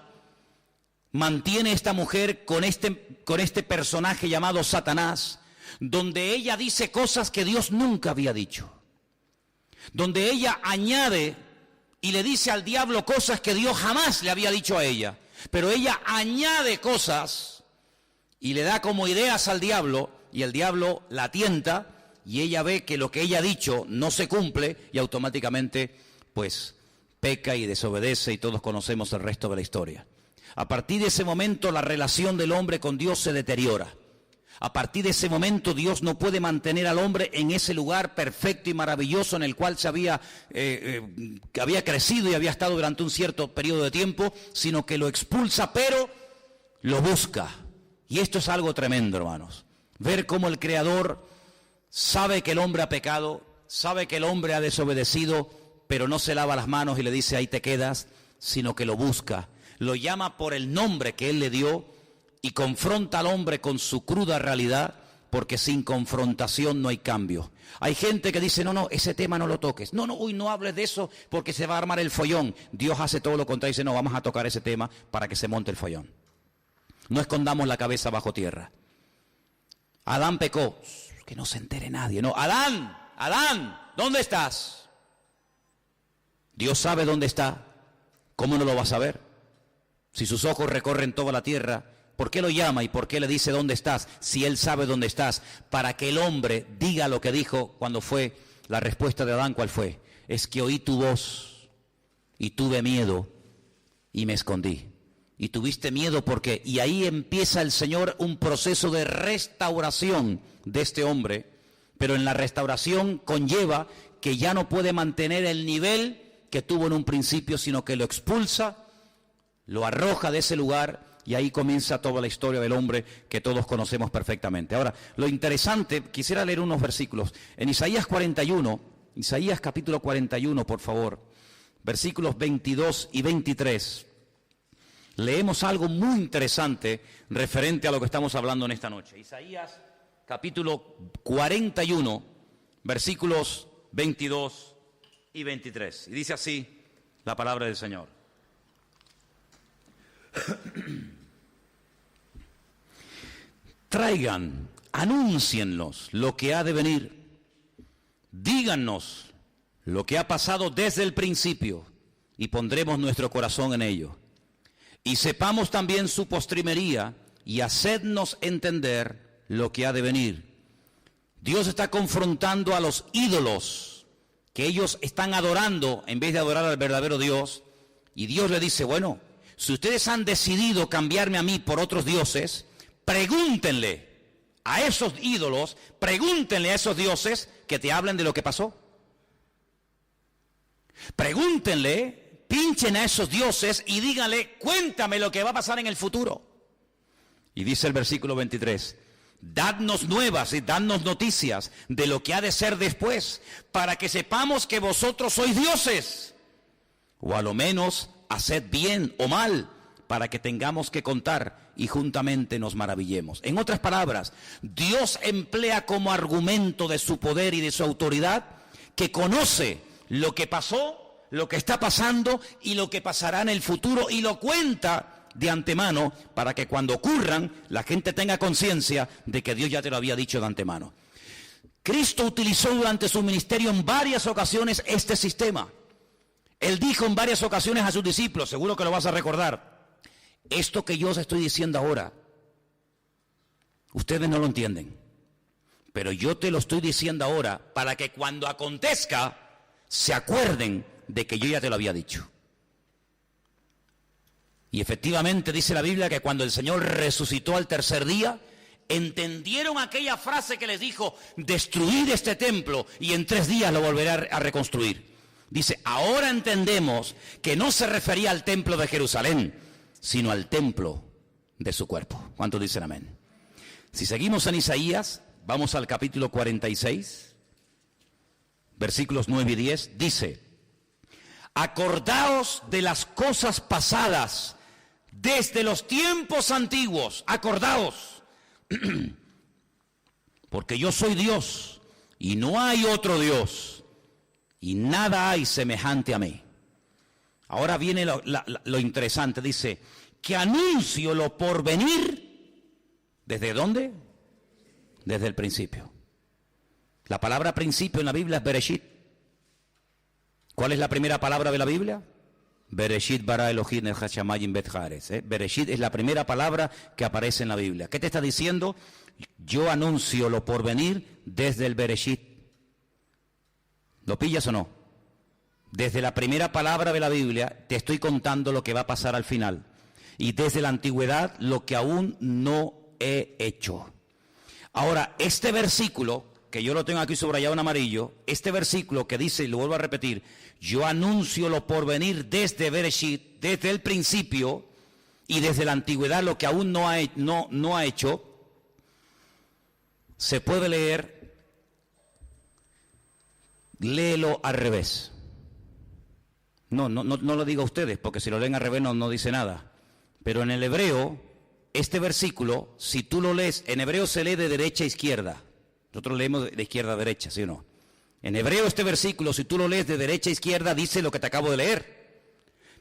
mantiene esta mujer con este personaje llamado Satanás, donde ella dice cosas que Dios nunca había dicho. Donde ella añade y le dice al diablo cosas que Dios jamás le había dicho a ella. Pero ella añade cosas y le da como ideas al diablo y el diablo la tienta y ella ve que lo que ella ha dicho no se cumple y automáticamente pues peca y desobedece y todos conocemos el resto de la historia. A partir de ese momento la relación del hombre con Dios se deteriora. A partir de ese momento Dios no puede mantener al hombre en ese lugar perfecto y maravilloso en el cual había crecido y había estado durante un cierto periodo de tiempo, sino que lo expulsa, pero lo busca. Y esto es algo tremendo, hermanos. Ver cómo el Creador sabe que el hombre ha pecado, sabe que el hombre ha desobedecido, pero no se lava las manos y le dice ahí te quedas, sino que lo busca. Lo llama por el nombre que Él le dio y confronta al hombre con su cruda realidad, porque sin confrontación no hay cambio. Hay gente que dice, no, ese tema no lo toques. No, no hables de eso porque se va a armar el follón. Dios hace todo lo contrario y dice, no, vamos a tocar ese tema para que se monte el follón. No escondamos la cabeza bajo tierra. Adán pecó, que no se entere nadie. No, Adán, ¿dónde estás? Dios sabe dónde está. ¿Cómo no lo va a saber? Si sus ojos recorren toda la tierra, ¿por qué lo llama y por qué le dice dónde estás? Si Él sabe dónde estás, para que el hombre diga lo que dijo cuando fue la respuesta de Adán, ¿cuál fue? Es que oí tu voz y tuve miedo y me escondí. Y tuviste miedo porque, y ahí empieza el Señor un proceso de restauración de este hombre, pero en la restauración conlleva que ya no puede mantener el nivel que tuvo en un principio, sino que lo expulsa, lo arroja de ese lugar. Y ahí comienza toda la historia del hombre que todos conocemos perfectamente. Ahora, lo interesante, quisiera leer unos versículos. En Isaías 41, Isaías capítulo 41, por favor, versículos 22 y 23, leemos algo muy interesante referente a lo que estamos hablando en esta noche. Isaías capítulo 41, versículos 22 y 23. Y dice así la palabra del Señor. Traigan, anúnciennos lo que ha de venir, díganos lo que ha pasado desde el principio y pondremos nuestro corazón en ello. Y sepamos también su postrimería y hacednos entender lo que ha de venir. Dios está confrontando a los ídolos que ellos están adorando en vez de adorar al verdadero Dios, y Dios le dice, bueno, si ustedes han decidido cambiarme a mí por otros dioses, pregúntenle a esos ídolos, pregúntenle a esos dioses que te hablen de lo que pasó. Pregúntenle, pinchen a esos dioses y díganle, cuéntame lo que va a pasar en el futuro. Y dice el versículo 23, dadnos nuevas y dadnos noticias de lo que ha de ser después, para que sepamos que vosotros sois dioses, o a lo menos haced bien o mal, para que tengamos que contar y juntamente nos maravillemos. En otras palabras, Dios emplea como argumento de su poder y de su autoridad que conoce lo que pasó, lo que está pasando y lo que pasará en el futuro, y lo cuenta de antemano para que cuando ocurran la gente tenga conciencia de que Dios ya te lo había dicho de antemano. Cristo utilizó durante su ministerio en varias ocasiones este sistema. Él dijo en varias ocasiones a sus discípulos, seguro que lo vas a recordar, esto que yo os estoy diciendo ahora, ustedes no lo entienden, pero yo te lo estoy diciendo ahora para que cuando acontezca se acuerden de que yo ya te lo había dicho. Y efectivamente dice la Biblia que cuando el Señor resucitó al tercer día, entendieron aquella frase que les dijo, destruid este templo y en 3 días lo volveré a reconstruir. Dice, ahora entendemos que no se refería al templo de Jerusalén, sino al templo de su cuerpo. ¿Cuántos dicen amén? Si seguimos en Isaías, vamos al capítulo 46, versículos 9 y 10, dice, acordaos de las cosas pasadas desde los tiempos antiguos, acordaos, porque yo soy Dios y no hay otro Dios. Y nada hay semejante a mí. Ahora viene lo interesante, dice, que anuncio lo por venir, ¿desde dónde? Desde el principio. La palabra principio en la Biblia es Bereshit. ¿Cuál es la primera palabra de la Biblia? Bereshit bara Elohim el hashamayim bet haaretz. Bereshit es la primera palabra que aparece en la Biblia. ¿Qué te está diciendo? Yo anuncio lo por venir desde el Bereshit. ¿Lo pillas o no? Desde la primera palabra de la Biblia te estoy contando lo que va a pasar al final. Y desde la antigüedad lo que aún no he hecho. Ahora, este versículo, que yo lo tengo aquí subrayado en amarillo, este versículo que dice, y lo vuelvo a repetir, yo anuncio lo por venir desde Bereshit, desde el principio, y desde la antigüedad lo que aún no ha hecho, se puede leer, léelo al revés. No lo digo a ustedes, porque si lo leen al revés no dice nada. Pero en el hebreo, este versículo, si tú lo lees, en hebreo se lee de derecha a izquierda. Nosotros leemos de izquierda a derecha, ¿sí o no? En hebreo este versículo, si tú lo lees de derecha a izquierda, dice lo que te acabo de leer.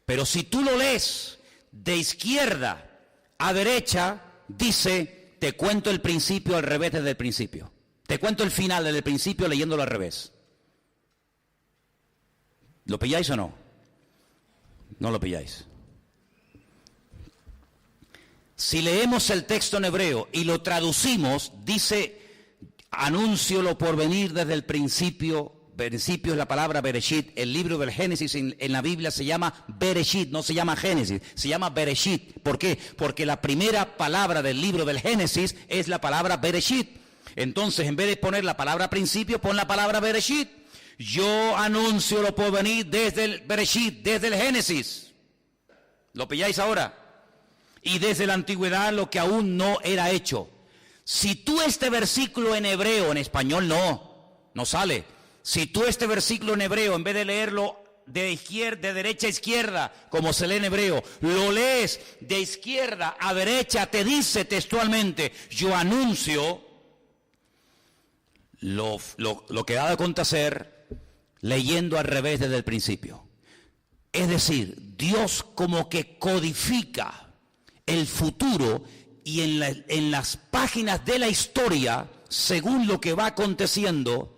Pero si tú lo lees de izquierda a derecha, dice, te cuento el principio al revés desde el principio. Te cuento el final desde el principio leyéndolo al revés. ¿Lo pilláis o no? No lo pilláis. Si leemos el texto en hebreo y lo traducimos, dice, anuncio lo por venir desde el principio. Principio es la palabra Bereshit. El libro del Génesis en la Biblia se llama Bereshit, no se llama Génesis, se llama Bereshit. ¿Por qué? Porque la primera palabra del libro del Génesis es la palabra Bereshit. Entonces, en vez de poner la palabra principio, pon la palabra Bereshit. Yo anuncio lo por venir desde el Bereshit, desde el Génesis. ¿Lo pilláis ahora? Y desde la antigüedad lo que aún no era hecho. Si tú este versículo en hebreo, en español no sale. Si tú este versículo en hebreo, en vez de leerlo de derecha a izquierda, como se lee en hebreo, lo lees de izquierda a derecha, te dice textualmente, yo anuncio lo que ha de acontecer leyendo al revés desde el principio. Es decir, Dios como que codifica el futuro y en las páginas de la historia, según lo que va aconteciendo,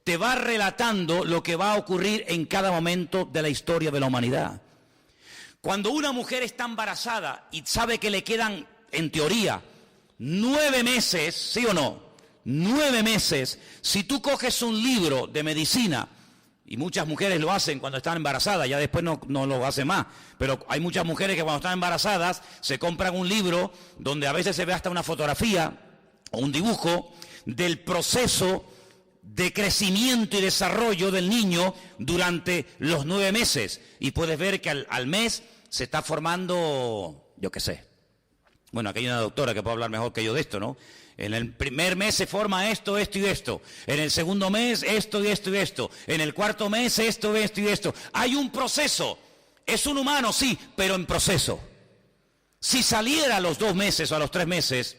te va relatando lo que va a ocurrir en cada momento de la historia de la humanidad. Cuando una mujer está embarazada y sabe que le quedan, en teoría, 9 meses, ¿sí o no? 9 meses, si tú coges un libro de medicina, y muchas mujeres lo hacen cuando están embarazadas, ya después no lo hacen más, pero hay muchas mujeres que cuando están embarazadas se compran un libro donde a veces se ve hasta una fotografía o un dibujo del proceso de crecimiento y desarrollo del niño durante los 9 meses. Y puedes ver que al mes se está formando, yo qué sé. Bueno, aquí hay una doctora que puede hablar mejor que yo de esto, ¿no? En el primer mes se forma esto, esto y esto. En el segundo mes esto y esto y esto. En el cuarto mes esto, esto y esto. Hay un proceso. Es un humano, sí, pero en proceso. Si saliera a los 2 meses o a los 3 meses,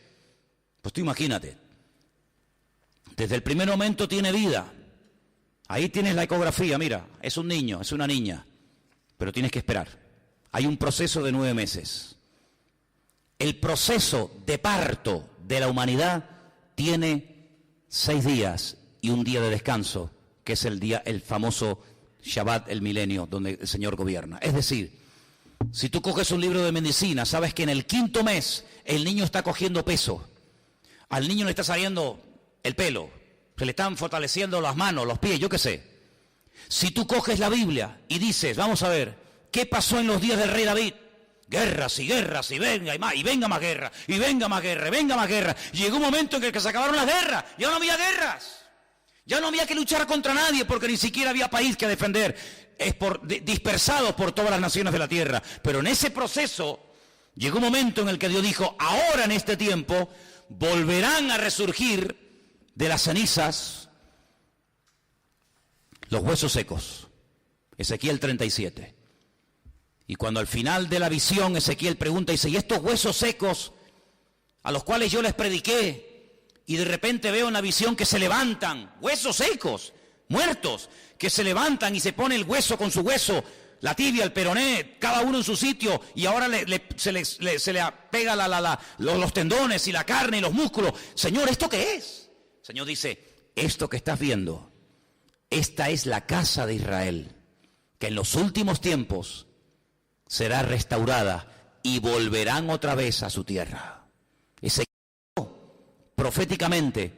pues tú imagínate. Desde el primer momento tiene vida. Ahí tienes la ecografía, mira, es un niño, es una niña. Pero tienes que esperar. Hay un proceso de 9 meses. El proceso de parto de la humanidad tiene 6 días y un día de descanso, que es el famoso Shabbat, el milenio, donde el Señor gobierna. Es decir, si tú coges un libro de medicina, sabes que en el 5.º mes el niño está cogiendo peso. Al niño le está saliendo el pelo, se le están fortaleciendo las manos, los pies, yo qué sé. Si tú coges la Biblia y dices, vamos a ver, ¿qué pasó en los días del rey David? Guerras, y venga, y venga más guerra, y venga más guerra, y venga más guerra. Llegó un momento en el que se acabaron las guerras, ya no había guerras. Ya no había que luchar contra nadie porque ni siquiera había país que defender, dispersados por todas las naciones de la tierra. Pero en ese proceso llegó un momento en el que Dios dijo, ahora en este tiempo volverán a resurgir de las cenizas los huesos secos. Ezequiel 37. Y cuando al final de la visión Ezequiel pregunta y dice, ¿y estos huesos secos a los cuales yo les prediqué? Y de repente veo una visión que se levantan, huesos secos, muertos, que se levantan y se pone el hueso con su hueso, la tibia, el peroné, cada uno en su sitio, y ahora se le pega los tendones y la carne y los músculos. Señor, ¿esto qué es? El Señor dice, esto que estás viendo, esta es la casa de Israel, que en los últimos tiempos será restaurada y volverán otra vez a su tierra. Ese proféticamente,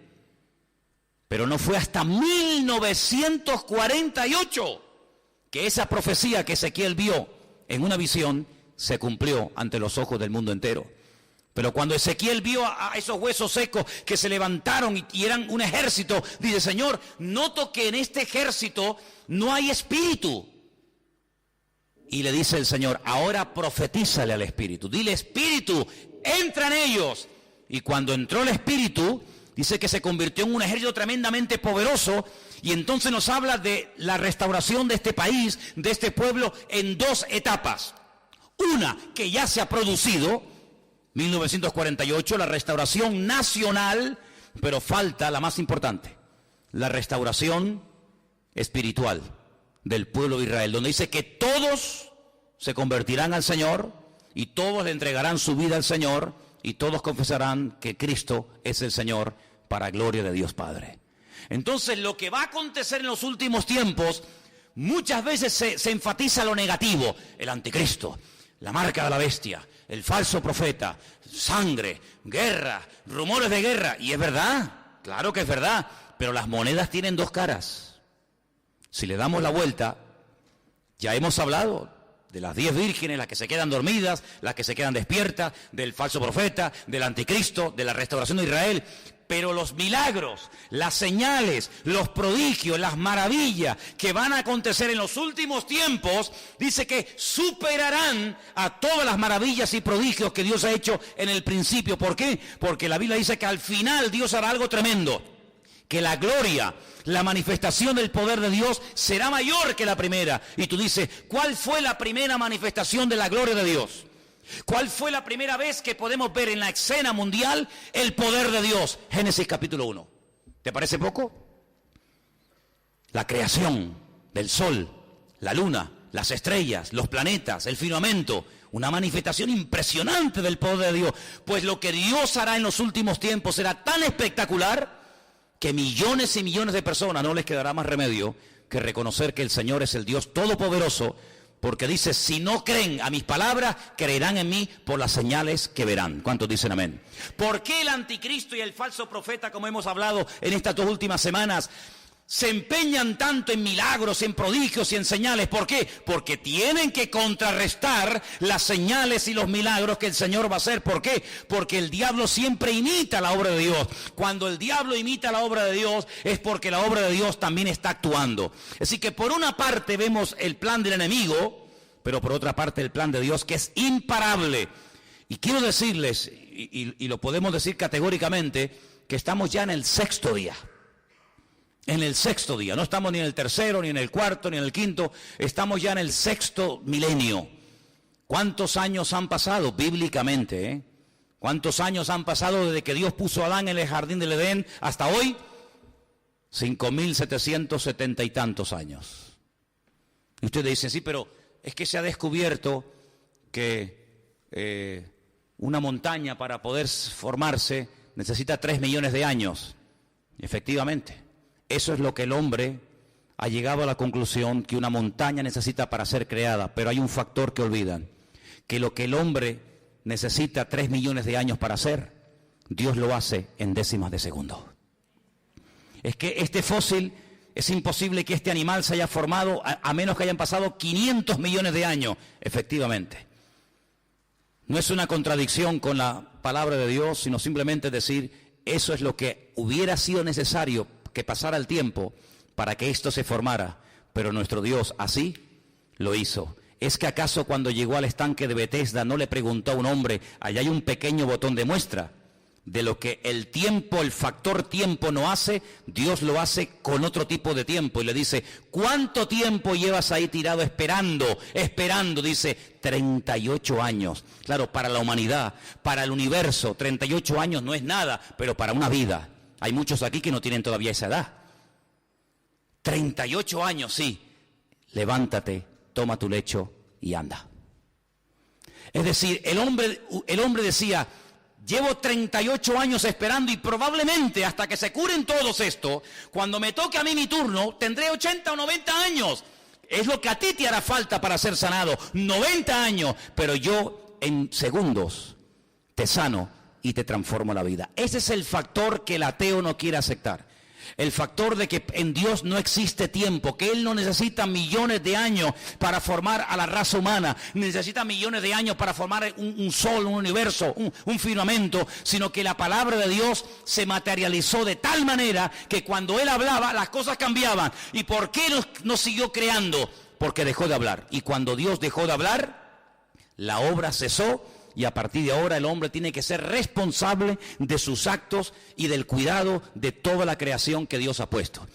pero no fue hasta 1948 que esa profecía que Ezequiel vio en una visión se cumplió ante los ojos del mundo entero. Pero cuando Ezequiel vio a esos huesos secos que se levantaron y eran un ejército, dice: Señor, noto que en este ejército no hay espíritu. Y le dice el Señor: ahora profetízale al espíritu, dile: espíritu, entra en ellos. Y cuando entró el espíritu, dice que se convirtió en un ejército tremendamente poderoso. Y entonces nos habla de la restauración de este país, de este pueblo, en dos etapas. Una que ya se ha producido, 1948, la restauración nacional, pero falta la más importante, la restauración espiritual del pueblo de Israel, donde dice que todos se convertirán al Señor y todos le entregarán su vida al Señor y todos confesarán que Cristo es el Señor, para gloria de Dios Padre. Entonces, lo que va a acontecer en los últimos tiempos, muchas veces se enfatiza lo negativo: el anticristo, la marca de la bestia, el falso profeta, sangre, guerra, rumores de guerra. Y es verdad, claro que es verdad, pero las monedas tienen dos caras. Si le damos la vuelta, ya hemos hablado de las 10 vírgenes, las que se quedan dormidas, las que se quedan despiertas, del falso profeta, del anticristo, de la restauración de Israel. Pero los milagros, las señales, los prodigios, las maravillas que van a acontecer en los últimos tiempos, dice que superarán a todas las maravillas y prodigios que Dios ha hecho en el principio. ¿Por qué? Porque la Biblia dice que al final Dios hará algo tremendo, que la gloria, la manifestación del poder de Dios será mayor que la primera. Y tú dices: ¿cuál fue la primera manifestación de la gloria de Dios? ¿Cuál fue la primera vez que podemos ver en la escena mundial el poder de Dios? Génesis capítulo 1. ¿Te parece poco? La creación del sol, la luna, las estrellas, los planetas, el firmamento. Una manifestación impresionante del poder de Dios. Pues lo que Dios hará en los últimos tiempos será tan espectacular que millones y millones de personas no les quedará más remedio que reconocer que el Señor es el Dios todopoderoso. Porque dice: si no creen a mis palabras, creerán en mí por las señales que verán. ¿Cuántos dicen amén? ¿Por qué el anticristo y el falso profeta, como hemos hablado en estas 2 últimas semanas, se empeñan tanto en milagros, en prodigios y en señales? ¿Por qué? Porque tienen que contrarrestar las señales y los milagros que el Señor va a hacer. ¿Por qué? Porque el diablo siempre imita la obra de Dios. Cuando el diablo imita la obra de Dios, es porque la obra de Dios también está actuando. Así que por una parte vemos el plan del enemigo, pero por otra parte el plan de Dios, que es imparable. Y quiero decirles, y lo podemos decir categóricamente, que estamos ya en el 6º día. En el 6º día, no estamos ni en el 3º, ni en el 4º, ni en el 5º, estamos ya en el 6º milenio. ¿Cuántos años han pasado bíblicamente? ¿Cuántos años han pasado desde que Dios puso a Adán en el jardín del Edén hasta hoy? 5.770 y tantos años. Y ustedes dicen: sí, pero es que se ha descubierto que una montaña, para poder formarse, necesita 3 millones de años. Efectivamente. Eso es lo que el hombre ha llegado a la conclusión, que una montaña necesita para ser creada. Pero hay un factor que olvidan: que lo que el hombre necesita 3 millones de años para hacer, Dios lo hace en décimas de segundo. Es que este fósil, es imposible que este animal se haya formado a menos que hayan pasado 500 millones de años. Efectivamente. No es una contradicción con la palabra de Dios, sino simplemente decir: eso es lo que hubiera sido necesario que pasara el tiempo para que esto se formara, pero nuestro Dios así lo hizo. ¿Es que acaso cuando llegó al estanque de Betesda no le preguntó a un hombre: allá hay un pequeño botón de muestra de lo que el tiempo, el factor tiempo no hace? Dios lo hace con otro tipo de tiempo y le dice: ¿cuánto tiempo llevas ahí tirado esperando? Dice: 38 años. Claro, para la humanidad, para el universo, 38 años no es nada, pero para una vida. Hay muchos aquí que no tienen todavía esa edad. 38 años, sí. Levántate, toma tu lecho y anda. Es decir, el hombre decía: llevo 38 años esperando y probablemente hasta que se curen todos estos, cuando me toque a mí mi turno, tendré 80 o 90 años. Es lo que a ti te hará falta para ser sanado, 90 años, pero yo en segundos te sano y te transformo la vida. Ese es el factor que el ateo no quiere aceptar. El factor de que en Dios no existe tiempo, que Él no necesita millones de años para formar a la raza humana, necesita millones de años para formar un sol, un universo, un firmamento, sino que la palabra de Dios se materializó de tal manera que cuando Él hablaba, las cosas cambiaban. ¿Y por qué no siguió creando? Porque dejó de hablar. Y cuando Dios dejó de hablar, la obra cesó. Y a partir de ahora el hombre tiene que ser responsable de sus actos y del cuidado de toda la creación que Dios ha puesto.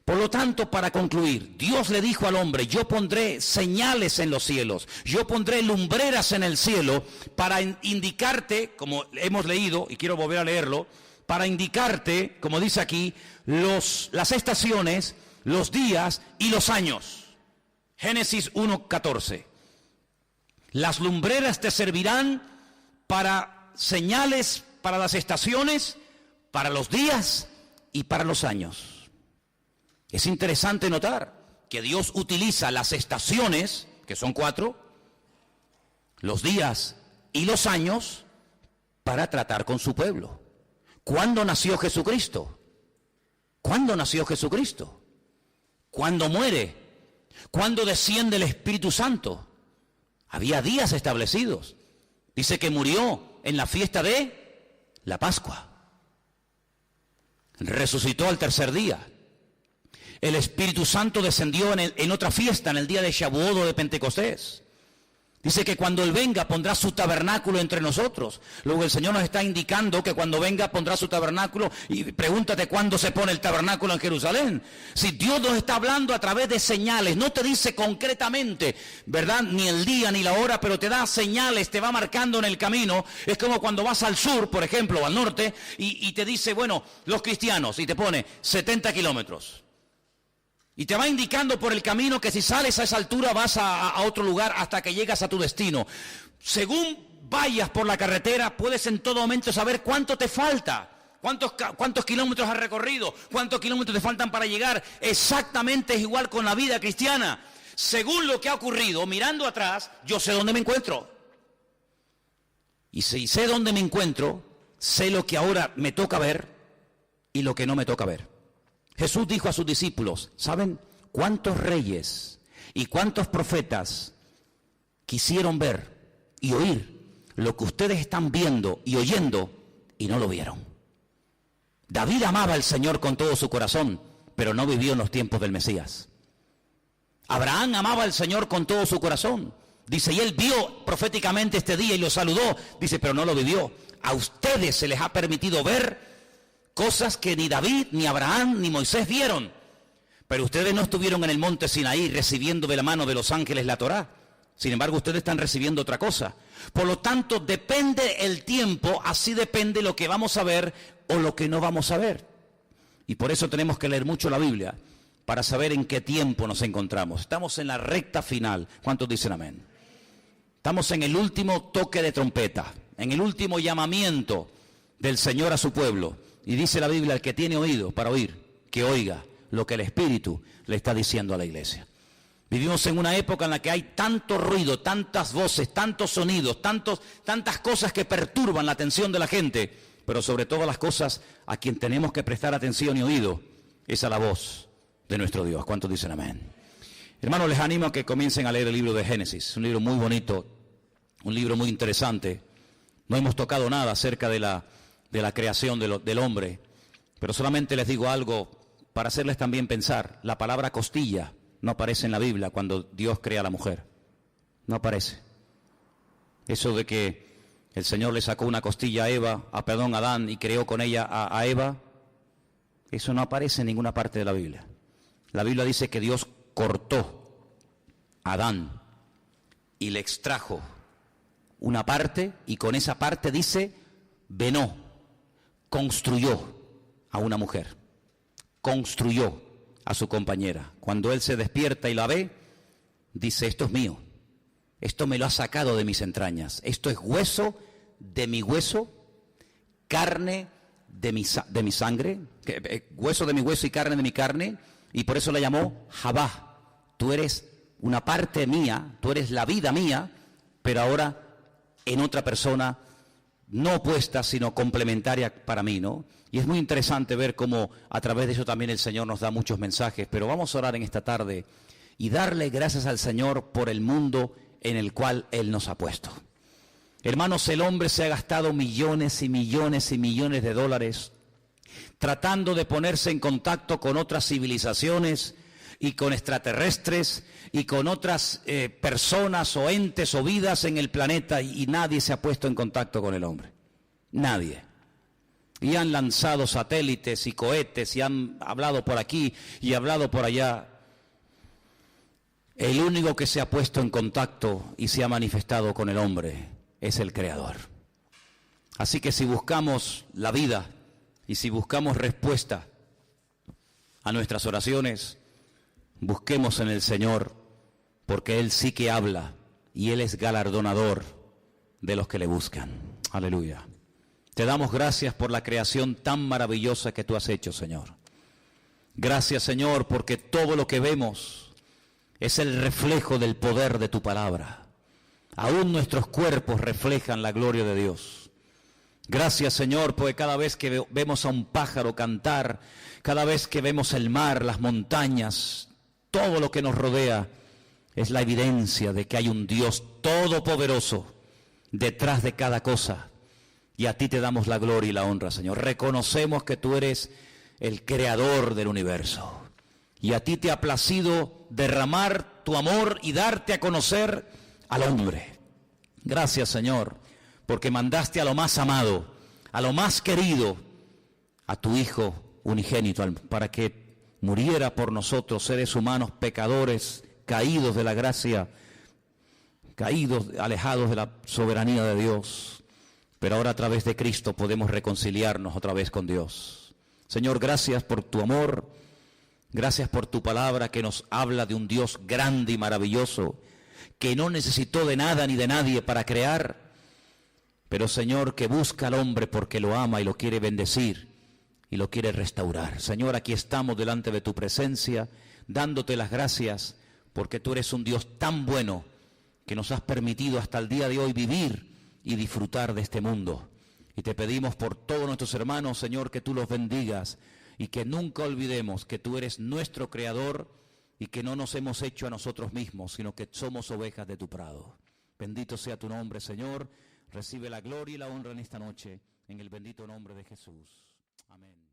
Por lo tanto, para concluir, Dios le dijo al hombre: yo pondré señales en los cielos, yo pondré lumbreras en el cielo para indicarte, como hemos leído, y quiero volver a leerlo, para indicarte, como dice aquí, las estaciones, los días y los años. Génesis 1:14. Las lumbreras te servirán para señales, para las estaciones, para los días y para los años. Es interesante notar que Dios utiliza las estaciones, que son 4, los días y los años, para tratar con su pueblo. ¿Cuándo nació Jesucristo? ¿Cuándo nació Jesucristo? ¿Cuándo muere? ¿Cuándo desciende el Espíritu Santo? Había días establecidos. Dice que murió en la fiesta de la Pascua. Resucitó al tercer día. El Espíritu Santo descendió en otra fiesta, en el día de Shavuot o de Pentecostés. Dice que cuando Él venga pondrá su tabernáculo entre nosotros. Luego el Señor nos está indicando que cuando venga pondrá su tabernáculo. Y pregúntate cuándo se pone el tabernáculo en Jerusalén. Si Dios nos está hablando a través de señales, no te dice concretamente, ¿verdad?, ni el día ni la hora, pero te da señales, te va marcando en el camino. Es como cuando vas al sur, por ejemplo, o al norte, y te dice, bueno, los cristianos, y te pone 70 kilómetros. Y te va indicando por el camino que si sales a esa altura vas a otro lugar hasta que llegas a tu destino. Según vayas por la carretera, puedes en todo momento saber cuánto te falta, cuántos kilómetros has recorrido, cuántos kilómetros te faltan para llegar. Exactamente es igual con la vida cristiana. Según lo que ha ocurrido, mirando atrás, yo sé dónde me encuentro. Y si sé dónde me encuentro, sé lo que ahora me toca ver y lo que no me toca ver. Jesús dijo a sus discípulos, ¿saben cuántos reyes y cuántos profetas quisieron ver y oír lo que ustedes están viendo y oyendo y no lo vieron? David amaba al Señor con todo su corazón, pero no vivió en los tiempos del Mesías. Abraham amaba al Señor con todo su corazón. Dice, y él vio proféticamente este día y lo saludó. Dice, pero no lo vivió. A ustedes se les ha permitido ver cosas que ni David, ni Abraham, ni Moisés vieron. Pero ustedes no estuvieron en el monte Sinaí recibiendo de la mano de los ángeles la Torá. Sin embargo, ustedes están recibiendo otra cosa. Por lo tanto, depende el tiempo, así depende lo que vamos a ver o lo que no vamos a ver. Y por eso tenemos que leer mucho la Biblia, para saber en qué tiempo nos encontramos. Estamos en la recta final. ¿Cuántos dicen amén? Estamos en el último toque de trompeta, en el último llamamiento del Señor a su pueblo. Y dice la Biblia, el que tiene oído para oír, que oiga lo que el Espíritu le está diciendo a la iglesia. Vivimos en una época en la que hay tanto ruido, tantas voces, tantos sonidos, tantas cosas que perturban la atención de la gente, pero sobre todas las cosas a quien tenemos que prestar atención y oído es a la voz de nuestro Dios. ¿Cuántos dicen amén? Hermanos, les animo a que comiencen a leer el libro de Génesis, un libro muy bonito, un libro muy interesante. No hemos tocado nada acerca de la creación del hombre, pero solamente les digo algo para hacerles también pensar. La palabra costilla no aparece en la Biblia cuando Dios crea a la mujer. No aparece. Eso de que el Señor le sacó una costilla a Adán y creó con ella a Eva, eso no aparece en ninguna parte de la Biblia. La Biblia dice que Dios cortó a Adán y le extrajo una parte, y con esa parte dice, venó, construyó a una mujer, construyó a su compañera. Cuando él se despierta y la ve, dice, esto es mío, esto me lo ha sacado de mis entrañas, esto es hueso de mi hueso, carne de mi sangre, hueso de mi hueso y carne de mi carne, y por eso la llamó Javá. Tú eres una parte mía, tú eres la vida mía, pero ahora en otra persona no opuesta, sino complementaria para mí, ¿no? Y es muy interesante ver cómo a través de eso también el Señor nos da muchos mensajes, pero vamos a orar en esta tarde y darle gracias al Señor por el mundo en el cual Él nos ha puesto. Hermanos, el hombre se ha gastado millones y millones y millones de dólares tratando de ponerse en contacto con otras civilizaciones y con extraterrestres y con otras personas o entes o vidas en el planeta, y nadie se ha puesto en contacto con el hombre. Nadie. Y han lanzado satélites y cohetes y han hablado por aquí y hablado por allá. El único que se ha puesto en contacto y se ha manifestado con el hombre es el Creador. Así que si buscamos la vida y si buscamos respuesta a nuestras oraciones, busquemos en el Señor, porque Él sí que habla y Él es galardonador de los que le buscan. Aleluya. Te damos gracias por la creación tan maravillosa que tú has hecho, Señor. Gracias, Señor, porque todo lo que vemos es el reflejo del poder de tu palabra. Aún nuestros cuerpos reflejan la gloria de Dios. Gracias, Señor, porque cada vez que vemos a un pájaro cantar, cada vez que vemos el mar, las montañas, todo lo que nos rodea, es la evidencia de que hay un Dios todopoderoso detrás de cada cosa. Y a ti te damos la gloria y la honra, Señor. Reconocemos que tú eres el creador del universo. Y a ti te ha placido derramar tu amor y darte a conocer al hombre. Gracias, Señor, porque mandaste a lo más amado, a lo más querido, a tu Hijo unigénito, para que muriera por nosotros, seres humanos pecadores, caídos de la gracia, caídos, alejados de la soberanía de Dios. Pero ahora a través de Cristo podemos reconciliarnos otra vez con Dios. Señor, gracias por tu amor, gracias por tu palabra que nos habla de un Dios grande y maravilloso, que no necesitó de nada ni de nadie para crear, pero Señor, que busca al hombre porque lo ama y lo quiere bendecir y lo quiere restaurar. Señor, aquí estamos delante de tu presencia, dándote las gracias porque tú eres un Dios tan bueno que nos has permitido hasta el día de hoy vivir y disfrutar de este mundo. Y te pedimos por todos nuestros hermanos, Señor, que tú los bendigas y que nunca olvidemos que tú eres nuestro Creador y que no nos hemos hecho a nosotros mismos, sino que somos ovejas de tu prado. Bendito sea tu nombre, Señor. Recibe la gloria y la honra en esta noche, en el bendito nombre de Jesús. Amén.